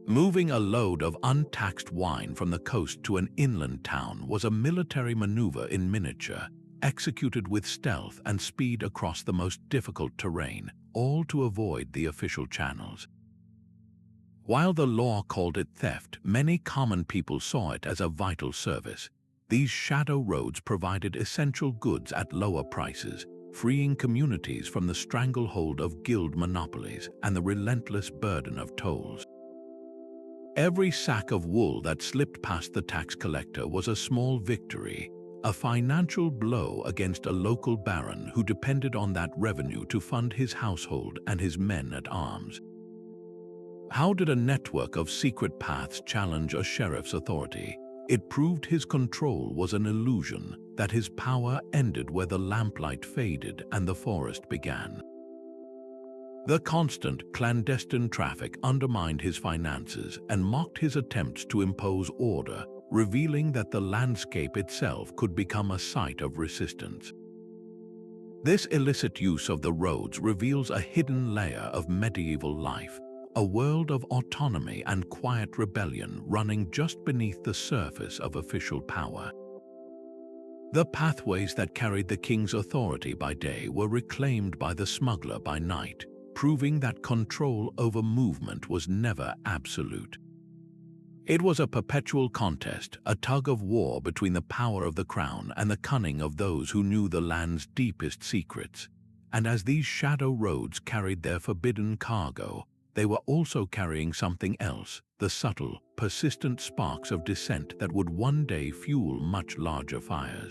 Moving a load of untaxed wine from the coast to an inland town was a military maneuver in miniature, executed with stealth and speed across the most difficult terrain, all to avoid the official channels. While the law called it theft, many common people saw it as a vital service. These shadow roads provided essential goods at lower prices, freeing communities from the stranglehold of guild monopolies and the relentless burden of tolls. Every sack of wool that slipped past the tax collector was a small victory, a financial blow against a local baron who depended on that revenue to fund his household and his men at arms. How did a network of secret paths challenge a sheriff's authority? It proved his control was an illusion, that his power ended where the lamplight faded and the forest began. The constant, clandestine traffic undermined his finances and mocked his attempts to impose order, revealing that the landscape itself could become a site of resistance. This illicit use of the roads reveals a hidden layer of medieval life, a world of autonomy and quiet rebellion running just beneath the surface of official power. The pathways that carried the king's authority by day were reclaimed by the smuggler by night, proving that control over movement was never absolute. It was a perpetual contest, a tug of war between the power of the crown and the cunning of those who knew the land's deepest secrets. And as these shadow roads carried their forbidden cargo, they were also carrying something else, the subtle, persistent sparks of dissent that would one day fuel much larger fires.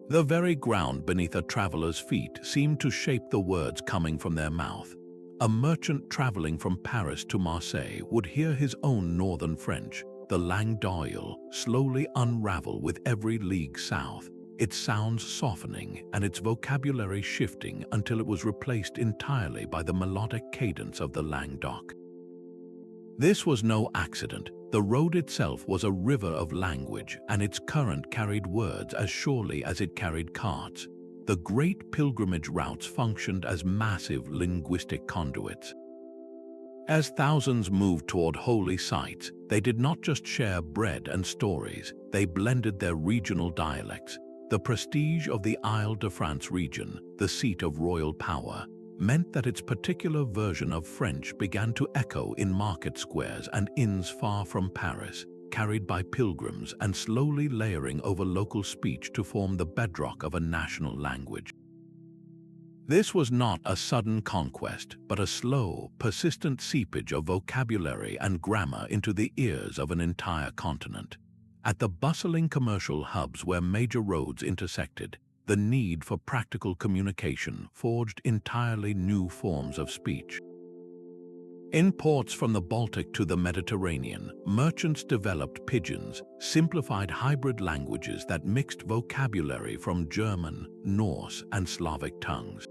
The very ground beneath a traveler's feet seemed to shape the words coming from their mouth. A merchant traveling from Paris to Marseille would hear his own northern French, the langue d'oil, slowly unravel with every league south, its sounds softening and its vocabulary shifting until it was replaced entirely by the melodic cadence of the Languedoc. This was no accident. The road itself was a river of language, and its current carried words as surely as it carried carts. The great pilgrimage routes functioned as massive linguistic conduits. As thousands moved toward holy sites, they did not just share bread and stories, they blended their regional dialects. The prestige of the Île-de-France region, the seat of royal power, meant that its particular version of French began to echo in market squares and inns far from Paris, carried by pilgrims and slowly layering over local speech to form the bedrock of a national language. This was not a sudden conquest, but a slow, persistent seepage of vocabulary and grammar into the ears of an entire continent. At the bustling commercial hubs where major roads intersected, the need for practical communication forged entirely new forms of speech. In ports from the Baltic to the Mediterranean, merchants developed pidgins, simplified hybrid languages that mixed vocabulary from German, Norse, and Slavic tongues.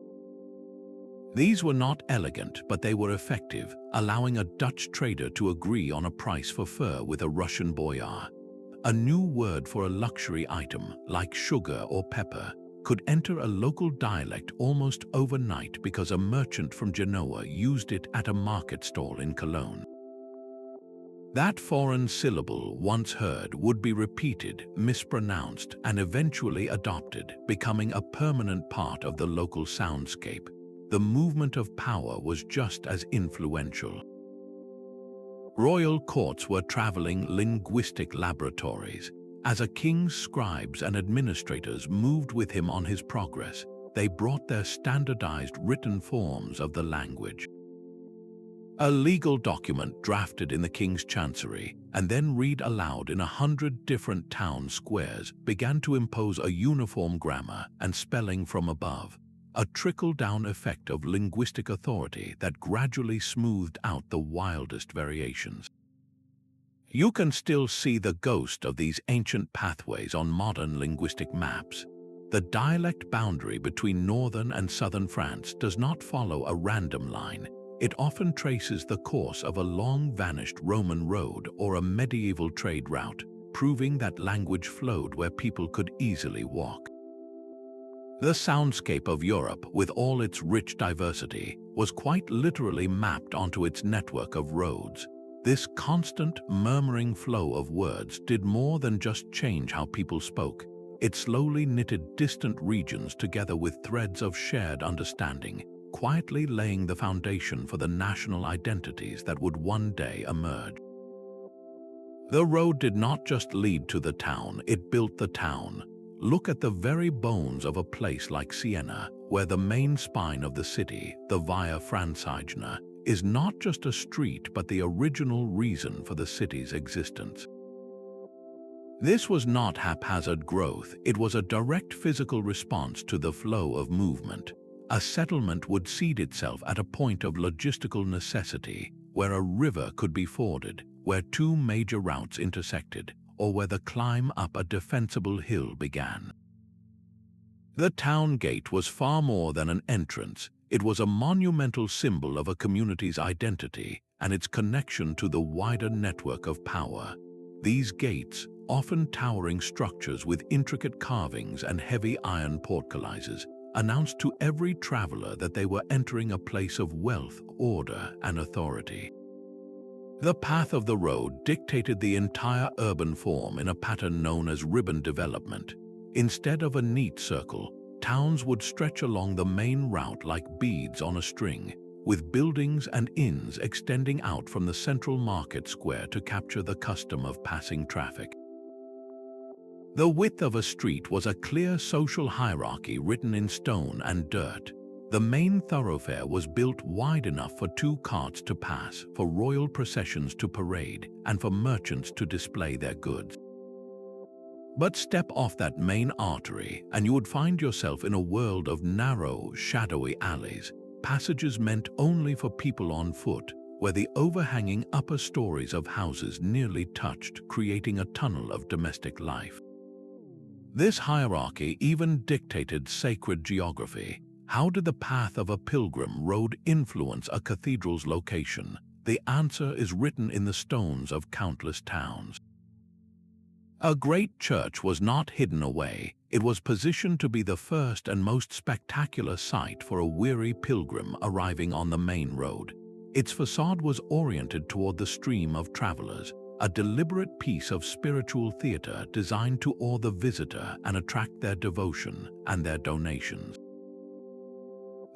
These were not elegant, but they were effective, allowing a Dutch trader to agree on a price for fur with a Russian boyar. A new word for a luxury item, like sugar or pepper, could enter a local dialect almost overnight because a merchant from Genoa used it at a market stall in Cologne. That foreign syllable, once heard, would be repeated, mispronounced, and eventually adopted, becoming a permanent part of the local soundscape. The movement of power was just as influential. Royal courts were traveling linguistic laboratories. As a king's scribes and administrators moved with him on his progress, they brought their standardized written forms of the language. A legal document drafted in the king's chancery and then read aloud in 100 different town squares began to impose a uniform grammar and spelling from above, a trickle-down effect of linguistic authority that gradually smoothed out the wildest variations. You can still see the ghost of these ancient pathways on modern linguistic maps. The dialect boundary between northern and southern France does not follow a random line. It often traces the course of a long-vanished Roman road or a medieval trade route, proving that language flowed where people could easily walk. The soundscape of Europe, with all its rich diversity, was quite literally mapped onto its network of roads. This constant, murmuring flow of words did more than just change how people spoke. It slowly knitted distant regions together with threads of shared understanding, quietly laying the foundation for the national identities that would one day emerge. The road did not just lead to the town, it built the town. Look at the very bones of a place like Siena, where the main spine of the city, the Via Francigena, is not just a street but the original reason for the city's existence. This was not haphazard growth, it was a direct physical response to the flow of movement. A settlement would seed itself at a point of logistical necessity, where a river could be forded, where two major routes intersected, or where the climb up a defensible hill began. The town gate was far more than an entrance. It was a monumental symbol of a community's identity and its connection to the wider network of power. These gates, often towering structures with intricate carvings and heavy iron portcullises, announced to every traveler that they were entering a place of wealth, order, and authority. The path of the road dictated the entire urban form in a pattern known as ribbon development. Instead of a neat circle, towns would stretch along the main route like beads on a string, with buildings and inns extending out from the central market square to capture the custom of passing traffic. The width of a street was a clear social hierarchy written in stone and dirt. The main thoroughfare was built wide enough for two carts to pass, for royal processions to parade, and for merchants to display their goods. But step off that main artery, and you would find yourself in a world of narrow, shadowy alleys, passages meant only for people on foot, where the overhanging upper stories of houses nearly touched, creating a tunnel of domestic life. This hierarchy even dictated sacred geography. How did the path of a pilgrim road influence a cathedral's location? The answer is written in the stones of countless towns. A great church was not hidden away. It was positioned to be the first and most spectacular sight for a weary pilgrim arriving on the main road. Its facade was oriented toward the stream of travelers, a deliberate piece of spiritual theater designed to awe the visitor and attract their devotion and their donations.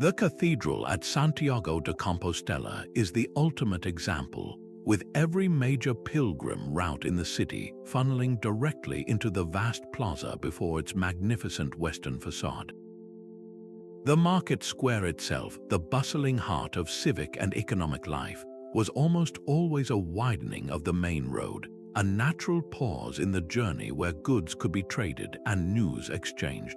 The cathedral at Santiago de Compostela is the ultimate example, with every major pilgrim route in the city funneling directly into the vast plaza before its magnificent western facade. The market square itself, the bustling heart of civic and economic life, was almost always a widening of the main road, a natural pause in the journey where goods could be traded and news exchanged.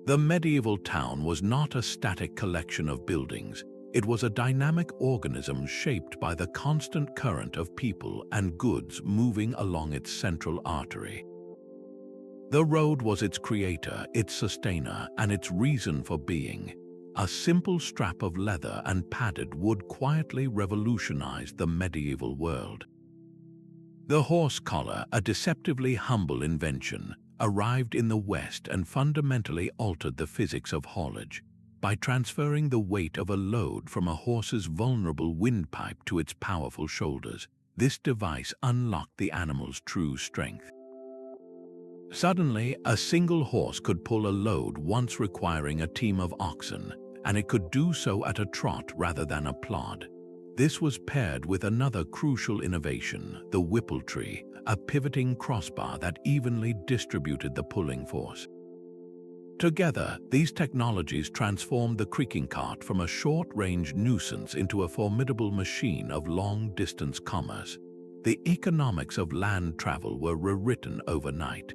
The medieval town was not a static collection of buildings. It was a dynamic organism shaped by the constant current of people and goods moving along its central artery. The road was its creator, its sustainer, and its reason for being. A simple strap of leather and padded wood quietly revolutionized the medieval world. The horse collar, a deceptively humble invention, arrived in the West and fundamentally altered the physics of haulage. By transferring the weight of a load from a horse's vulnerable windpipe to its powerful shoulders, this device unlocked the animal's true strength. Suddenly, a single horse could pull a load once requiring a team of oxen, and it could do so at a trot rather than a plod. This was paired with another crucial innovation, the whippletree, a pivoting crossbar that evenly distributed the pulling force. Together, these technologies transformed the creaking cart from a short-range nuisance into a formidable machine of long-distance commerce. The economics of land travel were rewritten overnight.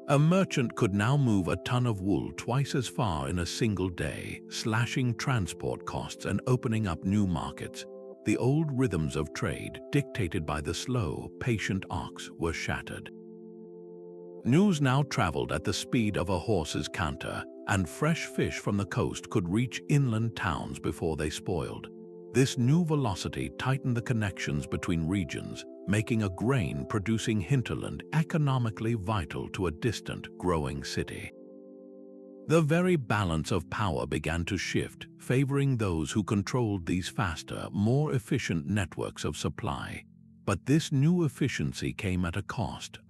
A merchant could now move a ton of wool twice as far in a single day, slashing transport costs and opening up new markets. The old rhythms of trade, dictated by the slow, patient ox, were shattered. News now traveled at the speed of a horse's canter, and fresh fish from the coast could reach inland towns before they spoiled. This new velocity tightened the connections between regions, making a grain-producing hinterland economically vital to a distant, growing city. The very balance of power began to shift, favoring those who controlled these faster, more efficient networks of supply. But this new efficiency came at a cost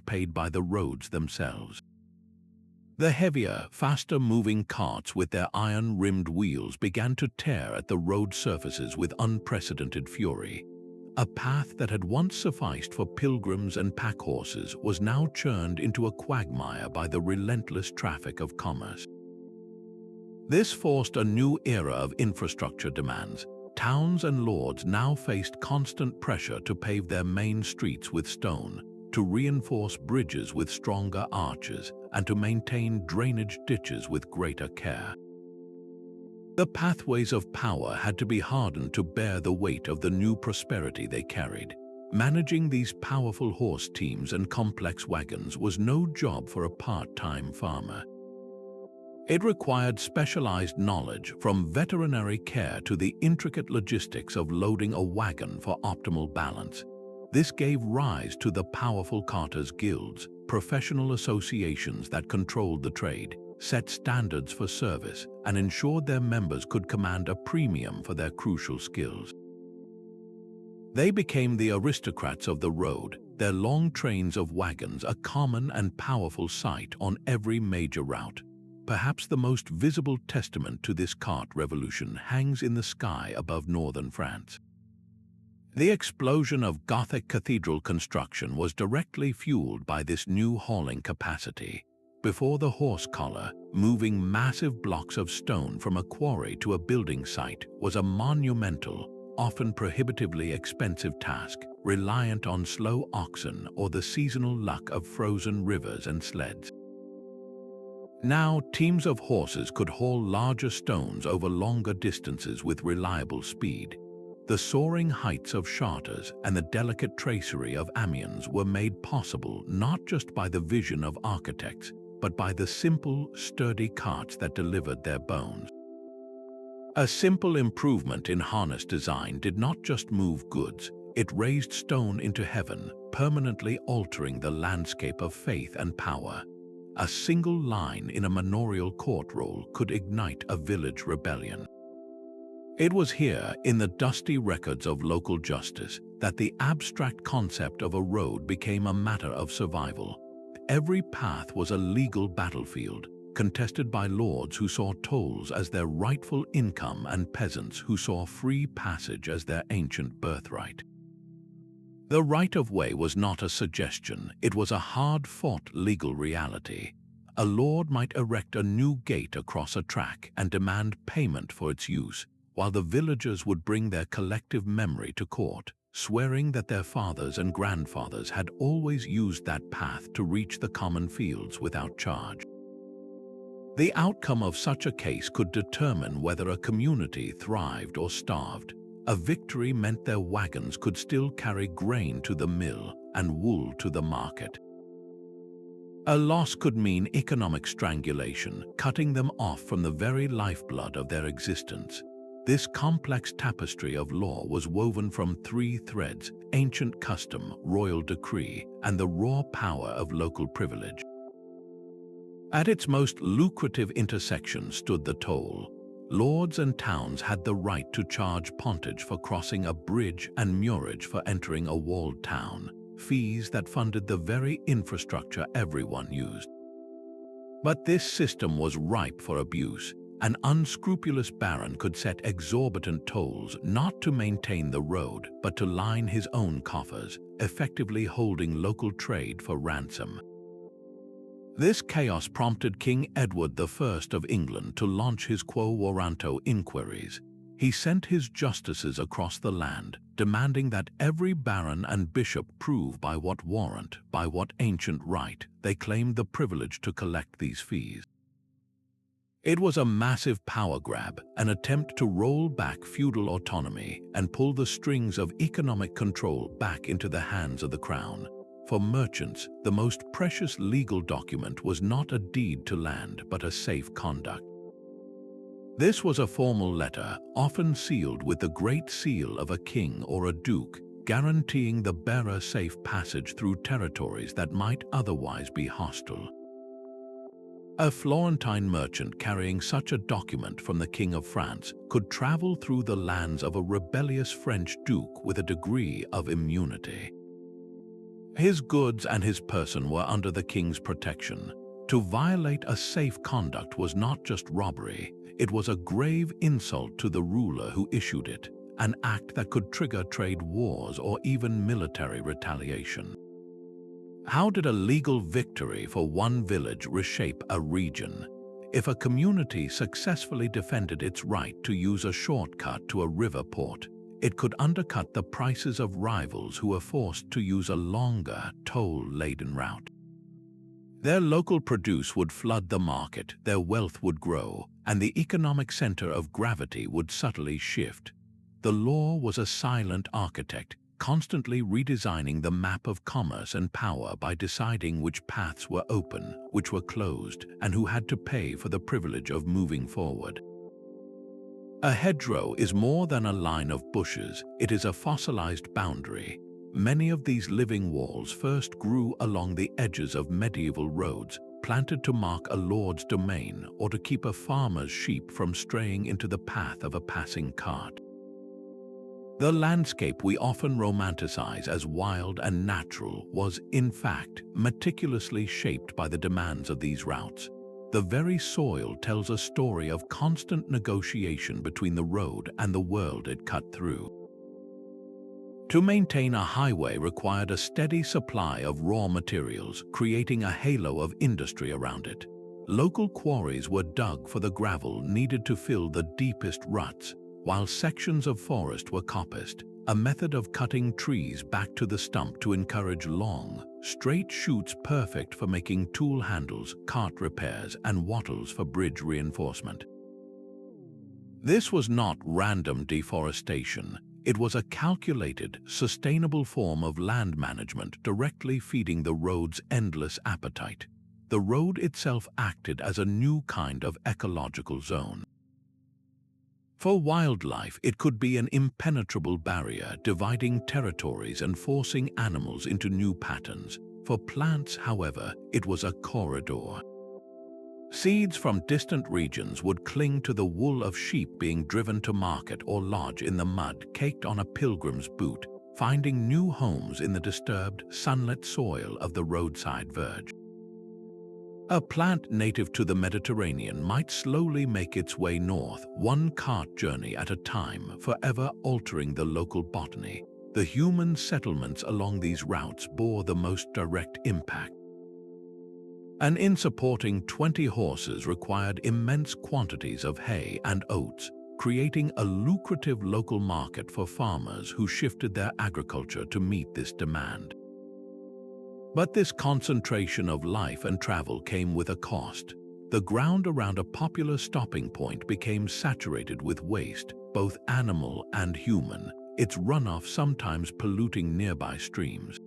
paid by the roads themselves. The heavier, faster-moving carts with their iron-rimmed wheels began to tear at the road surfaces with unprecedented fury. A path that had once sufficed for pilgrims and pack horses was now churned into a quagmire by the relentless traffic of commerce. This forced a new era of infrastructure demands. Towns and lords now faced constant pressure to pave their main streets with stone, to reinforce bridges with stronger arches, and to maintain drainage ditches with greater care. The pathways of power had to be hardened to bear the weight of the new prosperity they carried. Managing these powerful horse teams and complex wagons was no job for a part-time farmer. It required specialized knowledge, from veterinary care to the intricate logistics of loading a wagon for optimal balance. This gave rise to the powerful carters' guilds, professional associations that controlled the trade, set standards for service, and ensured their members could command a premium for their crucial skills. They became the aristocrats of the road, their long trains of wagons a common and powerful sight on every major route. Perhaps the most visible testament to this cart revolution hangs in the sky above northern France. The explosion of Gothic cathedral construction was directly fueled by this new hauling capacity. Before the horse collar, moving massive blocks of stone from a quarry to a building site was a monumental, often prohibitively expensive task, reliant on slow oxen or the seasonal luck of frozen rivers and sleds. Now, teams of horses could haul larger stones over longer distances with reliable speed. The soaring heights of Chartres and the delicate tracery of Amiens were made possible not just by the vision of architects, but by the simple, sturdy carts that delivered their bones. A simple improvement in harness design did not just move goods, it raised stone into heaven, permanently altering the landscape of faith and power. A single line in a manorial court roll could ignite a village rebellion. It was here, in the dusty records of local justice, that the abstract concept of a road became a matter of survival. Every path was a legal battlefield, contested by lords who saw tolls as their rightful income and peasants who saw free passage as their ancient birthright. The right-of-way was not a suggestion, it was a hard-fought legal reality. A lord might erect a new gate across a track and demand payment for its use, while the villagers would bring their collective memory to court, swearing that their fathers and grandfathers had always used that path to reach the common fields without charge. The outcome of such a case could determine whether a community thrived or starved. A victory meant their wagons could still carry grain to the mill and wool to the market. A loss could mean economic strangulation, cutting them off from the very lifeblood of their existence. This complex tapestry of law was woven from three threads: ancient custom, royal decree, and the raw power of local privilege. At its most lucrative intersection stood the toll. Lords and towns had the right to charge pontage for crossing a bridge and murage for entering a walled town, fees that funded the very infrastructure everyone used. But this system was ripe for abuse. An unscrupulous baron could set exorbitant tolls not to maintain the road, but to line his own coffers, effectively holding local trade for ransom. This chaos prompted King Edward I of England to launch his Quo Warranto inquiries. He sent his justices across the land, demanding that every baron and bishop prove by what warrant, by what ancient right, they claimed the privilege to collect these fees. It was a massive power grab, an attempt to roll back feudal autonomy and pull the strings of economic control back into the hands of the crown. For merchants, the most precious legal document was not a deed to land but a safe conduct. This was a formal letter, often sealed with the great seal of a king or a duke, guaranteeing the bearer safe passage through territories that might otherwise be hostile. A Florentine merchant carrying such a document from the King of France could travel through the lands of a rebellious French duke with a degree of immunity. His goods and his person were under the king's protection. To violate a safe conduct was not just robbery, it was a grave insult to the ruler who issued it, an act that could trigger trade wars or even military retaliation. How did a legal victory for one village reshape a region? If a community successfully defended its right to use a shortcut to a river port, it could undercut the prices of rivals who were forced to use a longer, toll-laden route. Their local produce would flood the market, their wealth would grow, and the economic center of gravity would subtly shift. The law was a silent architect, constantly redesigning the map of commerce and power by deciding which paths were open, which were closed, and who had to pay for the privilege of moving forward. A hedgerow is more than a line of bushes, it is a fossilized boundary. Many of these living walls first grew along the edges of medieval roads, planted to mark a lord's domain or to keep a farmer's sheep from straying into the path of a passing cart. The landscape we often romanticize as wild and natural was, in fact, meticulously shaped by the demands of these routes. The very soil tells a story of constant negotiation between the road and the world it cut through. To maintain a highway required a steady supply of raw materials, creating a halo of industry around it. Local quarries were dug for the gravel needed to fill the deepest ruts, while sections of forest were coppiced, a method of cutting trees back to the stump to encourage long, straight shoots perfect for making tool handles, cart repairs, and wattles for bridge reinforcement. This was not random deforestation. It was a calculated, sustainable form of land management directly feeding the road's endless appetite. The road itself acted as a new kind of ecological zone. For wildlife, it could be an impenetrable barrier dividing territories and forcing animals into new patterns. For plants, however, it was a corridor. Seeds from distant regions would cling to the wool of sheep being driven to market or lodge in the mud caked on a pilgrim's boot, finding new homes in the disturbed, sunlit soil of the roadside verge. A plant native to the Mediterranean might slowly make its way north, one cart journey at a time, forever altering the local botany. The human settlements along these routes bore the most direct impact. An inn supporting 20 horses required immense quantities of hay and oats, creating a lucrative local market for farmers who shifted their agriculture to meet this demand. But this concentration of life and travel came with a cost. The ground around a popular stopping point became saturated with waste, both animal and human, its runoff sometimes polluting nearby streams.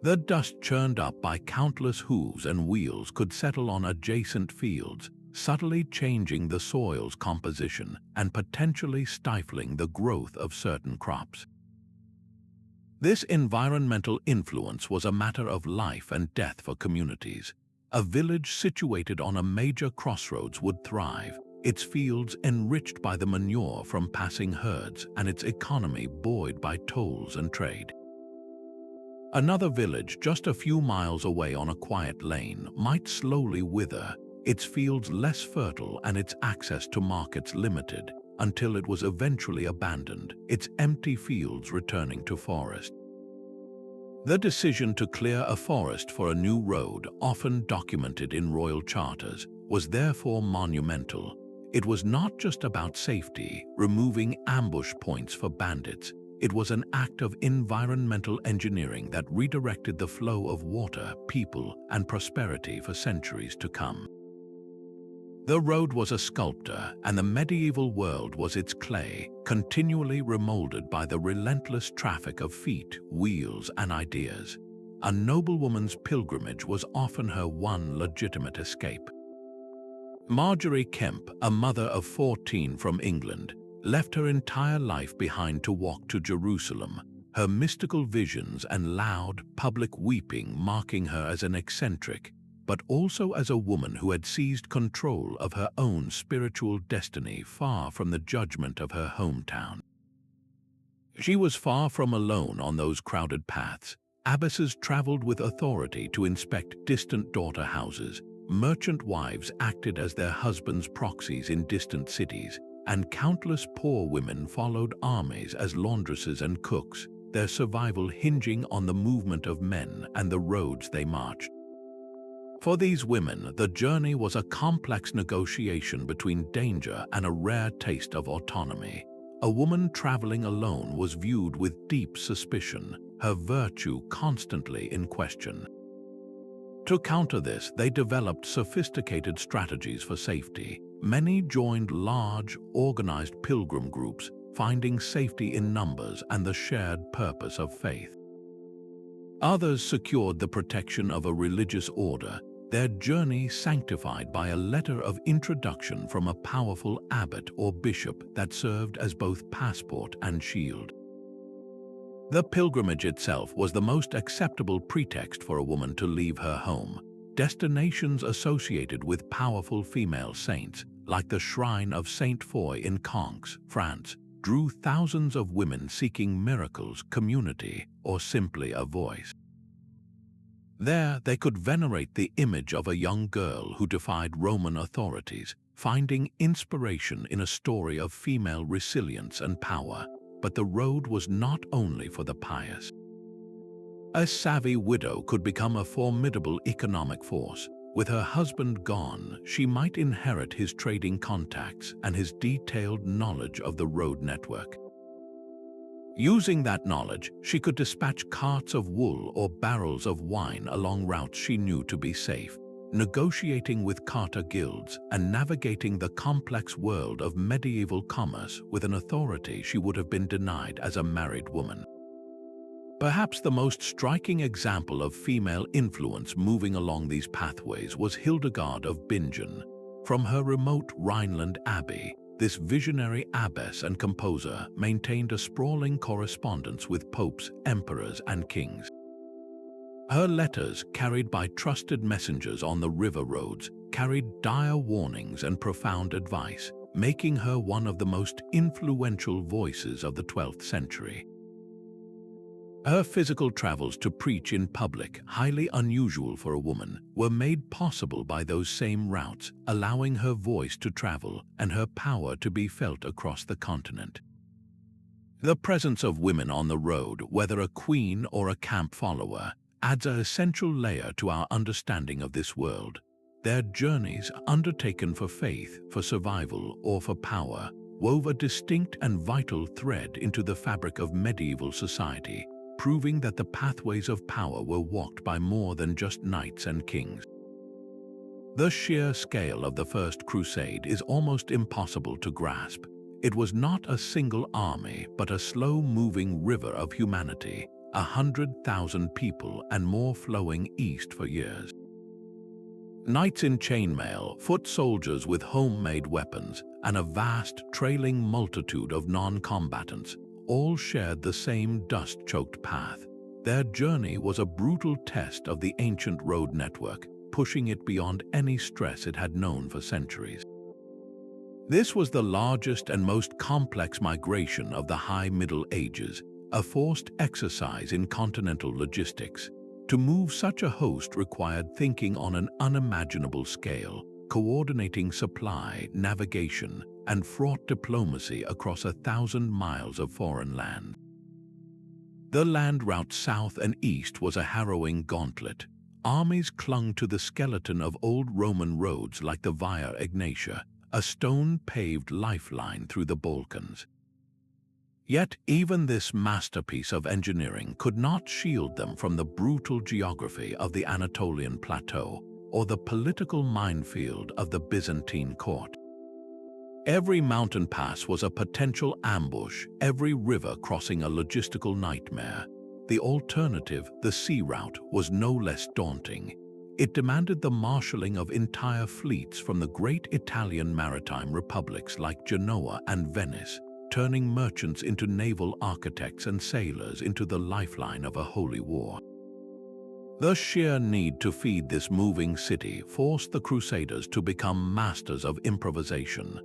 The dust churned up by countless hooves and wheels could settle on adjacent fields, subtly changing the soil's composition and potentially stifling the growth of certain crops. This environmental influence was a matter of life and death for communities. A village situated on a major crossroads would thrive, its fields enriched by the manure from passing herds and its economy buoyed by tolls and trade. Another village just a few miles away on a quiet lane might slowly wither, its fields less fertile and its access to markets limited, until it was eventually abandoned, its empty fields returning to forest. The decision to clear a forest for a new road, often documented in royal charters, was therefore monumental. It was not just about safety, removing ambush points for bandits. It was an act of environmental engineering that redirected the flow of water, people, and prosperity for centuries to come. The road was a sculptor, and the medieval world was its clay, continually remolded by the relentless traffic of feet, wheels, and ideas. A noblewoman's pilgrimage was often her one legitimate escape. Marjorie Kemp, a mother of 14 from England, left her entire life behind to walk to Jerusalem, her mystical visions and loud, public weeping marking her as an eccentric, but also as a woman who had seized control of her own spiritual destiny far from the judgment of her hometown. She was far from alone on those crowded paths. Abbesses traveled with authority to inspect distant daughter houses, merchant wives acted as their husbands' proxies in distant cities, and countless poor women followed armies as laundresses and cooks, their survival hinging on the movement of men and the roads they marched. For these women, the journey was a complex negotiation between danger and a rare taste of autonomy. A woman traveling alone was viewed with deep suspicion, her virtue constantly in question. To counter this, they developed sophisticated strategies for safety. Many joined large, organized pilgrim groups, finding safety in numbers and the shared purpose of faith. Others secured the protection of a religious order, their journey sanctified by a letter of introduction from a powerful abbot or bishop that served as both passport and shield. The pilgrimage itself was the most acceptable pretext for a woman to leave her home. Destinations associated with powerful female saints, like the shrine of Saint Foy in Conques, France, drew thousands of women seeking miracles, community, or simply a voice. There, they could venerate the image of a young girl who defied Roman authorities, finding inspiration in a story of female resilience and power. But the road was not only for the pious. A savvy widow could become a formidable economic force. With her husband gone, she might inherit his trading contacts and his detailed knowledge of the road network. Using that knowledge, she could dispatch carts of wool or barrels of wine along routes she knew to be safe, negotiating with carter guilds and navigating the complex world of medieval commerce with an authority she would have been denied as a married woman. Perhaps the most striking example of female influence moving along these pathways was Hildegard of Bingen. From her remote Rhineland abbey, this visionary abbess and composer maintained a sprawling correspondence with popes, emperors, and kings. Her letters, carried by trusted messengers on the river roads, carried dire warnings and profound advice, making her one of the most influential voices of the 12th century. Her physical travels to preach in public, highly unusual for a woman, were made possible by those same routes, allowing her voice to travel and her power to be felt across the continent. The presence of women on the road, whether a queen or a camp follower, adds an essential layer to our understanding of this world. Their journeys, undertaken for faith, for survival, or for power, wove a distinct and vital thread into the fabric of medieval society, proving that the pathways of power were walked by more than just knights and kings. The sheer scale of the First Crusade is almost impossible to grasp. It was not a single army, but a slow-moving river of humanity, 100,000 people and more flowing east for years. Knights in chainmail, foot soldiers with homemade weapons, and a vast, trailing multitude of non-combatants, all shared the same dust-choked path. Their journey was a brutal test of the ancient road network, pushing it beyond any stress it had known for centuries. This was the largest and most complex migration of the High Middle Ages, a forced exercise in continental logistics. To move such a host required thinking on an unimaginable scale, coordinating supply, navigation, and fraught diplomacy across 1,000 miles of foreign land. The land route south and east was a harrowing gauntlet. Armies clung to the skeleton of old Roman roads like the Via Egnatia, a stone-paved lifeline through the Balkans. Yet even this masterpiece of engineering could not shield them from the brutal geography of the Anatolian plateau or the political minefield of the Byzantine court. Every mountain pass was a potential ambush, every river crossing a logistical nightmare. The alternative, the sea route, was no less daunting. It demanded the marshalling of entire fleets from the great Italian maritime republics like Genoa and Venice, turning merchants into naval architects and sailors into the lifeline of a holy war. The sheer need to feed this moving city forced the Crusaders to become masters of improvisation.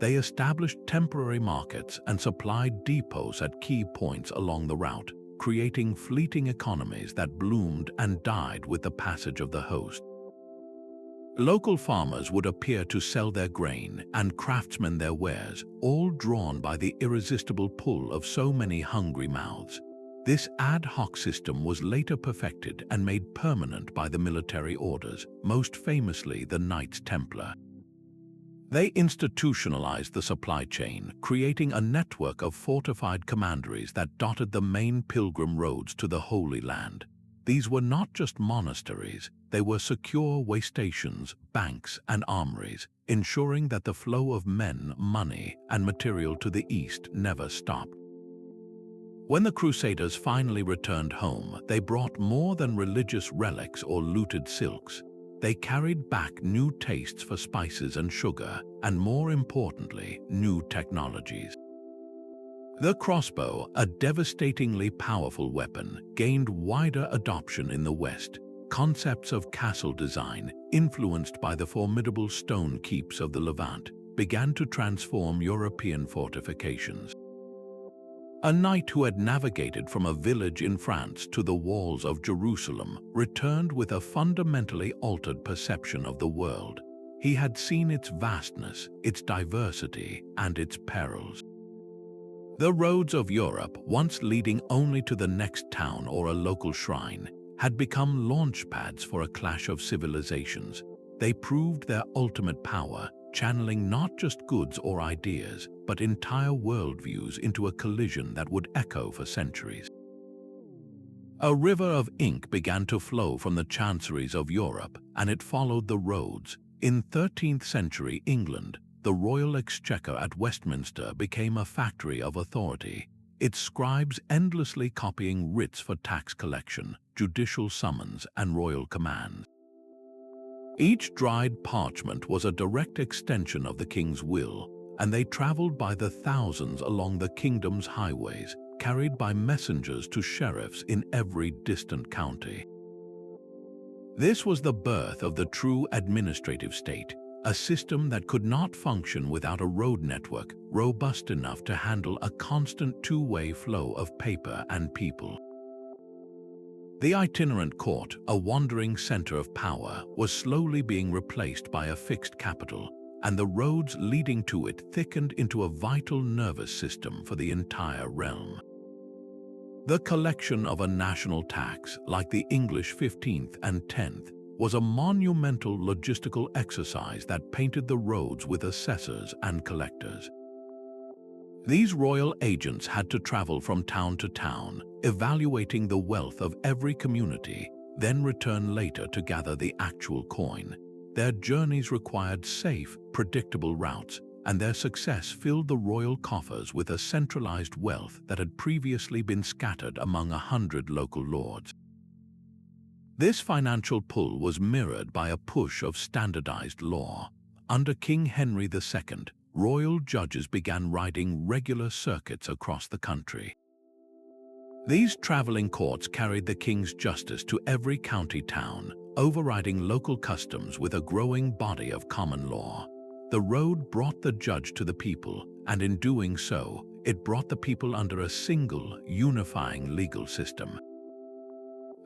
They established temporary markets and supplied depots at key points along the route, creating fleeting economies that bloomed and died with the passage of the host. Local farmers would appear to sell their grain and craftsmen their wares, all drawn by the irresistible pull of so many hungry mouths. This ad hoc system was later perfected and made permanent by the military orders, most famously the Knights Templar. They institutionalized the supply chain, creating a network of fortified commanderies that dotted the main pilgrim roads to the Holy Land. These were not just monasteries, they were secure way stations, banks, and armories, ensuring that the flow of men, money, and material to the east never stopped. When the Crusaders finally returned home, they brought more than religious relics or looted silks. They carried back new tastes for spices and sugar, and more importantly, new technologies. The crossbow, a devastatingly powerful weapon, gained wider adoption in the West. Concepts of castle design, influenced by the formidable stone keeps of the Levant, began to transform European fortifications. A knight who had navigated from a village in France to the walls of Jerusalem returned with a fundamentally altered perception of the world. He had seen its vastness, its diversity, and its perils. The roads of Europe, once leading only to the next town or a local shrine, had become launch pads for a clash of civilizations. They proved their ultimate power, channeling not just goods or ideas, but entire worldviews into a collision that would echo for centuries. A river of ink began to flow from the chanceries of Europe, and it followed the roads. In 13th century England, the Royal Exchequer at Westminster became a factory of authority, its scribes endlessly copying writs for tax collection, judicial summons, and royal commands. Each dried parchment was a direct extension of the king's will, and they traveled by the thousands along the kingdom's highways, carried by messengers to sheriffs in every distant county. This was the birth of the true administrative state, a system that could not function without a road network robust enough to handle a constant two-way flow of paper and people. The itinerant court, a wandering center of power, was slowly being replaced by a fixed capital, and the roads leading to it thickened into a vital nervous system for the entire realm. The collection of a national tax, like the English 15th and 10th, was a monumental logistical exercise that painted the roads with assessors and collectors. These royal agents had to travel from town to town, evaluating the wealth of every community, then return later to gather the actual coin. Their journeys required safe, predictable routes, and their success filled the royal coffers with a centralized wealth that had previously been scattered among 100 local lords. This financial pull was mirrored by a push of standardized law. Under King Henry II, royal judges began riding regular circuits across the country. These traveling courts carried the king's justice to every county town, overriding local customs with a growing body of common law. The road brought the judge to the people, and in doing so, it brought the people under a single, unifying legal system.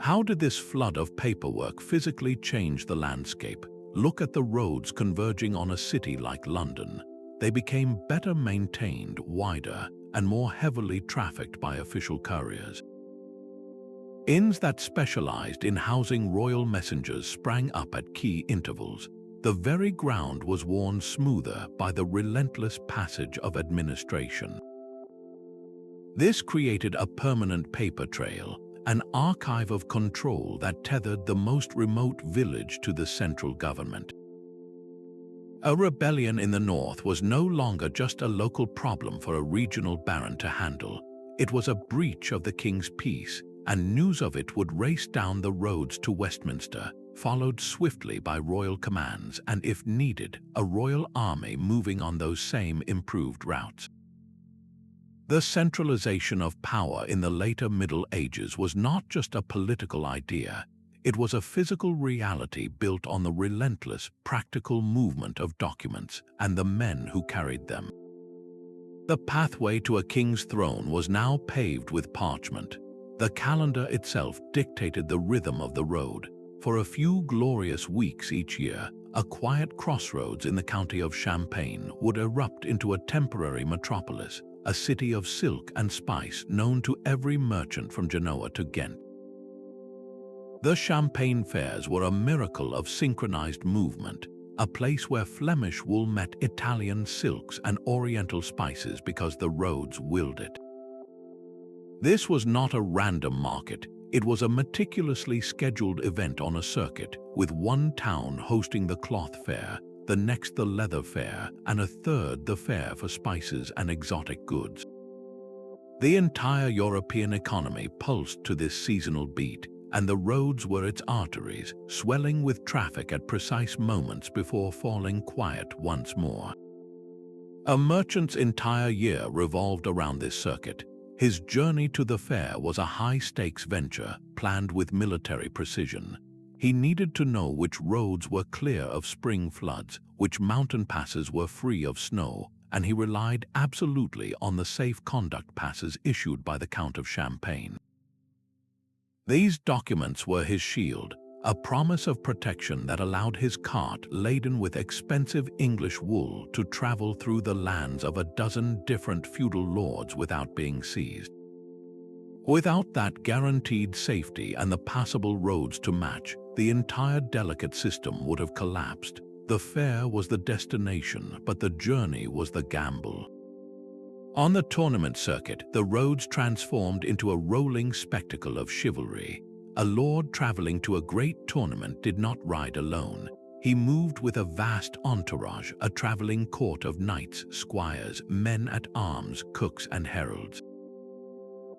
How did this flood of paperwork physically change the landscape? Look at the roads converging on a city like London. They became better maintained, wider, and more heavily trafficked by official couriers. Inns that specialized in housing royal messengers sprang up at key intervals. The very ground was worn smoother by the relentless passage of administration. This created a permanent paper trail, an archive of control that tethered the most remote village to the central government. A rebellion in the north was no longer just a local problem for a regional baron to handle. It was a breach of the king's peace, and news of it would race down the roads to Westminster, followed swiftly by royal commands and, if needed, a royal army moving on those same improved routes. The centralization of power in the later Middle Ages was not just a political idea. It was a physical reality built on the relentless, practical movement of documents and the men who carried them. The pathway to a king's throne was now paved with parchment. The calendar itself dictated the rhythm of the road. For a few glorious weeks each year, a quiet crossroads in the county of Champagne would erupt into a temporary metropolis, a city of silk and spice known to every merchant from Genoa to Ghent. The Champagne fairs were a miracle of synchronized movement, a place where Flemish wool met Italian silks and Oriental spices because the roads willed it. This was not a random market. It was a meticulously scheduled event on a circuit, with one town hosting the cloth fair, the next the leather fair, and a third the fair for spices and exotic goods. The entire European economy pulsed to this seasonal beat, and the roads were its arteries, swelling with traffic at precise moments before falling quiet once more. A merchant's entire year revolved around this circuit. His journey to the fair was a high-stakes venture, planned with military precision. He needed to know which roads were clear of spring floods, which mountain passes were free of snow, and he relied absolutely on the safe conduct passes issued by the Count of Champagne. These documents were his shield, a promise of protection that allowed his cart laden with expensive English wool to travel through the lands of a dozen different feudal lords without being seized. Without that guaranteed safety and the passable roads to match, the entire delicate system would have collapsed. The fair was the destination, but the journey was the gamble. On the tournament circuit, the roads transformed into a rolling spectacle of chivalry. A lord traveling to a great tournament did not ride alone. He moved with a vast entourage, a traveling court of knights, squires, men at arms, cooks, and heralds.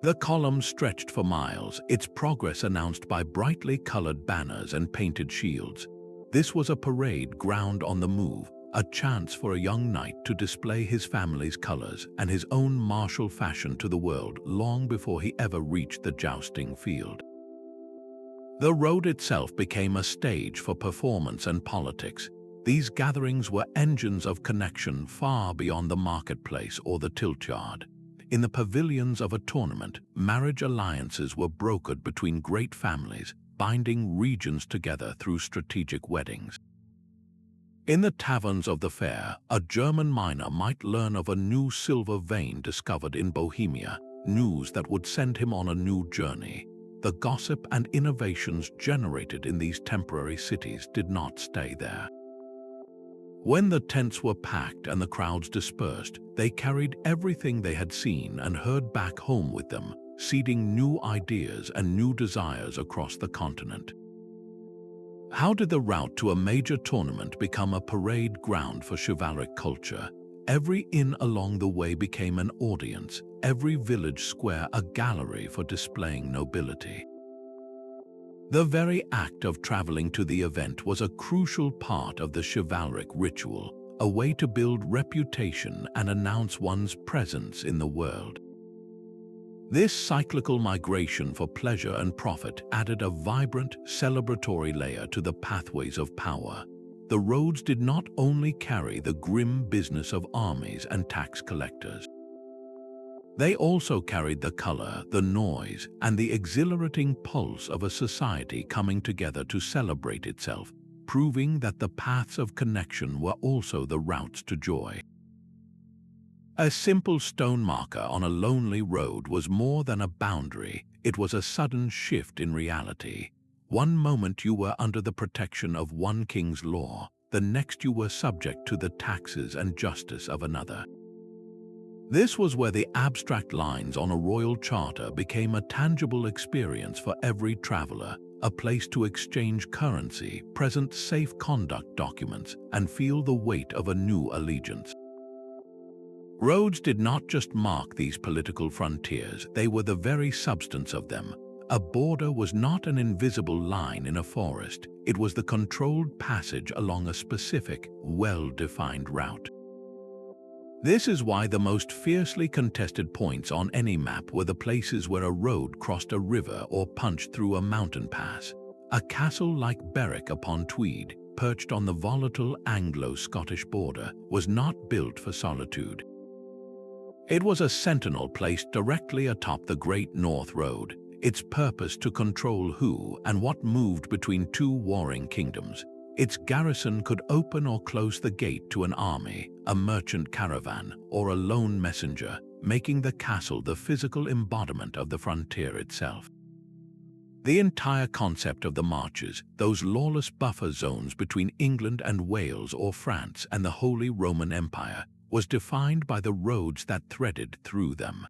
The column stretched for miles, its progress announced by brightly colored banners and painted shields. This was a parade ground on the move, a chance for a young knight to display his family's colors and his own martial fashion to the world long before he ever reached the jousting field. The road itself became a stage for performance and politics. These gatherings were engines of connection far beyond the marketplace or the tiltyard. In the pavilions of a tournament, marriage alliances were brokered between great families, binding regions together through strategic weddings. In the taverns of the fair, a German miner might learn of a new silver vein discovered in Bohemia, news that would send him on a new journey. The gossip and innovations generated in these temporary cities did not stay there. When the tents were packed and the crowds dispersed, they carried everything they had seen and heard back home with them, seeding new ideas and new desires across the continent. How did the route to a major tournament become a parade ground for chivalric culture? Every inn along the way became an audience, every village square a gallery for displaying nobility. The very act of traveling to the event was a crucial part of the chivalric ritual, a way to build reputation and announce one's presence in the world. This cyclical migration for pleasure and profit added a vibrant, celebratory layer to the pathways of power. The roads did not only carry the grim business of armies and tax collectors. They also carried the color, the noise, and the exhilarating pulse of a society coming together to celebrate itself, proving that the paths of connection were also the routes to joy. A simple stone marker on a lonely road was more than a boundary, it was a sudden shift in reality. One moment you were under the protection of one king's law, the next you were subject to the taxes and justice of another. This was where the abstract lines on a royal charter became a tangible experience for every traveler, a place to exchange currency, present safe conduct documents, and feel the weight of a new allegiance. Roads did not just mark these political frontiers, they were the very substance of them. A border was not an invisible line in a forest, it was the controlled passage along a specific, well-defined route. This is why the most fiercely contested points on any map were the places where a road crossed a river or punched through a mountain pass. A castle like Berwick upon Tweed, perched on the volatile Anglo-Scottish border, was not built for solitude. It was a sentinel placed directly atop the Great North Road, its purpose to control who and what moved between two warring kingdoms. Its garrison could open or close the gate to an army, a merchant caravan, or a lone messenger, making the castle the physical embodiment of the frontier itself. The entire concept of the marches, those lawless buffer zones between England and Wales or France and the Holy Roman Empire, was defined by the roads that threaded through them.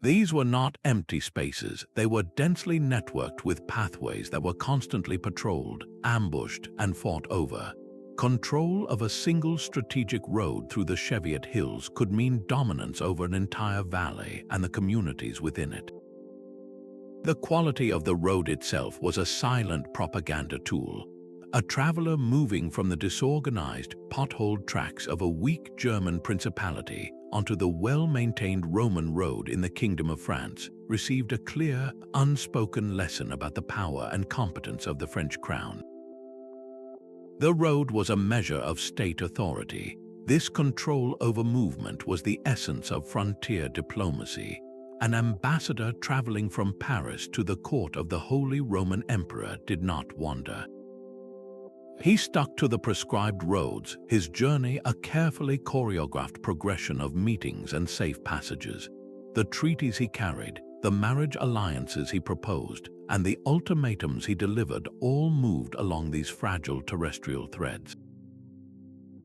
These were not empty spaces, they were densely networked with pathways that were constantly patrolled, ambushed, and fought over. Control of a single strategic road through the Cheviot Hills could mean dominance over an entire valley and the communities within it. The quality of the road itself was a silent propaganda tool. A traveler moving from the disorganized, potholed tracks of a weak German principality onto the well-maintained Roman road in the Kingdom of France received a clear, unspoken lesson about the power and competence of the French crown. The road was a measure of state authority. This control over movement was the essence of frontier diplomacy. An ambassador traveling from Paris to the court of the Holy Roman Emperor did not wander. He stuck to the prescribed roads, his journey a carefully choreographed progression of meetings and safe passages. The treaties he carried, the marriage alliances he proposed, and the ultimatums he delivered all moved along these fragile terrestrial threads.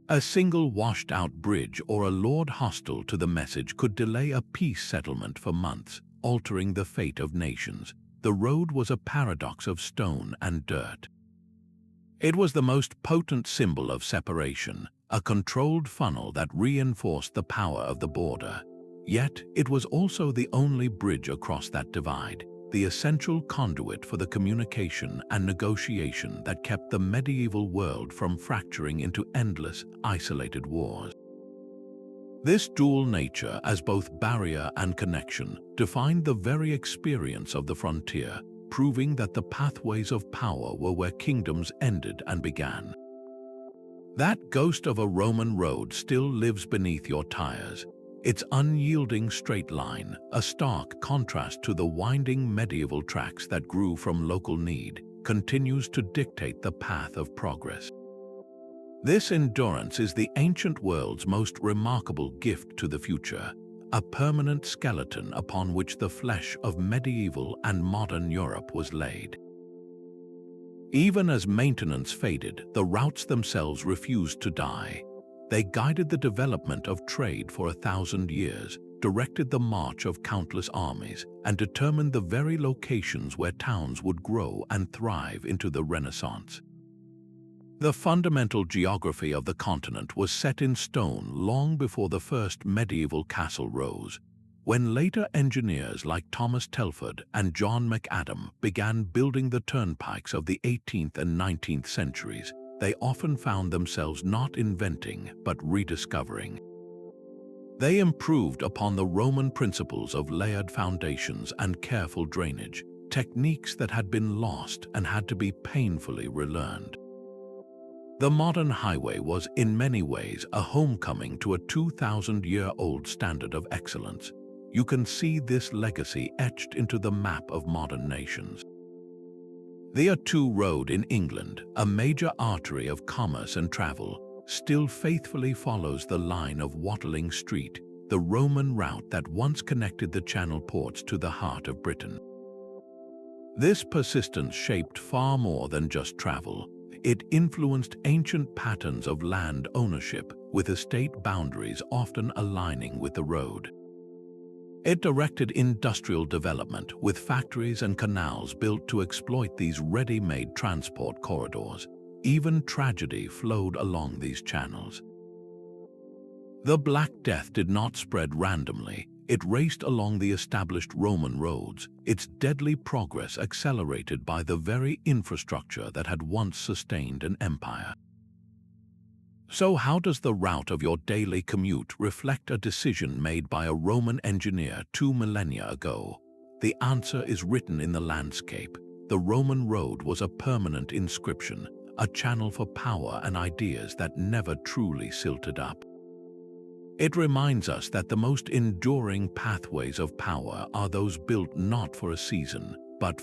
A single washed-out bridge or a lord hostile to the message could delay a peace settlement for months, altering the fate of nations. The road was a paradox of stone and dirt. It was the most potent symbol of separation, a controlled funnel that reinforced the power of the border. Yet, it was also the only bridge across that divide, the essential conduit for the communication and negotiation that kept the medieval world from fracturing into endless, isolated wars. This dual nature as both barrier and connection defined the very experience of the frontier, proving that the pathways of power were where kingdoms ended and began. That ghost of a Roman road still lives beneath your tires, its unyielding straight line, a stark contrast to the winding medieval tracks that grew from local need, continues to dictate the path of progress. This endurance is the ancient world's most remarkable gift to the future, a permanent skeleton upon which the flesh of medieval and modern Europe was laid. Even as maintenance faded, the routes themselves refused to die. They guided the development of trade for 1,000 years, directed the march of countless armies, and determined the very locations where towns would grow and thrive into the Renaissance. The fundamental geography of the continent was set in stone long before the first medieval castle rose. When later engineers like Thomas Telford and John McAdam began building the turnpikes of the 18th and 19th centuries, they often found themselves not inventing but rediscovering. They improved upon the Roman principles of layered foundations and careful drainage, techniques that had been lost and had to be painfully relearned. The modern highway was, in many ways, a homecoming to a 2,000-year-old standard of excellence. You can see this legacy etched into the map of modern nations. The A2 road in England, a major artery of commerce and travel, still faithfully follows the line of Watling Street, the Roman route that once connected the Channel ports to the heart of Britain. This persistence shaped far more than just travel. It influenced ancient patterns of land ownership, with estate boundaries often aligning with the road. It directed industrial development, with factories and canals built to exploit these ready-made transport corridors. Even tragedy flowed along these channels. The Black Death did not spread randomly. It raced along the established Roman roads, its deadly progress accelerated by the very infrastructure that had once sustained an empire. So how does the route of your daily commute reflect a decision made by a Roman engineer 2 millennia ago? The answer is written in the landscape. The Roman road was a permanent inscription, a channel for power and ideas that never truly silted up. It reminds us that the most enduring pathways of power are those built not for a season, but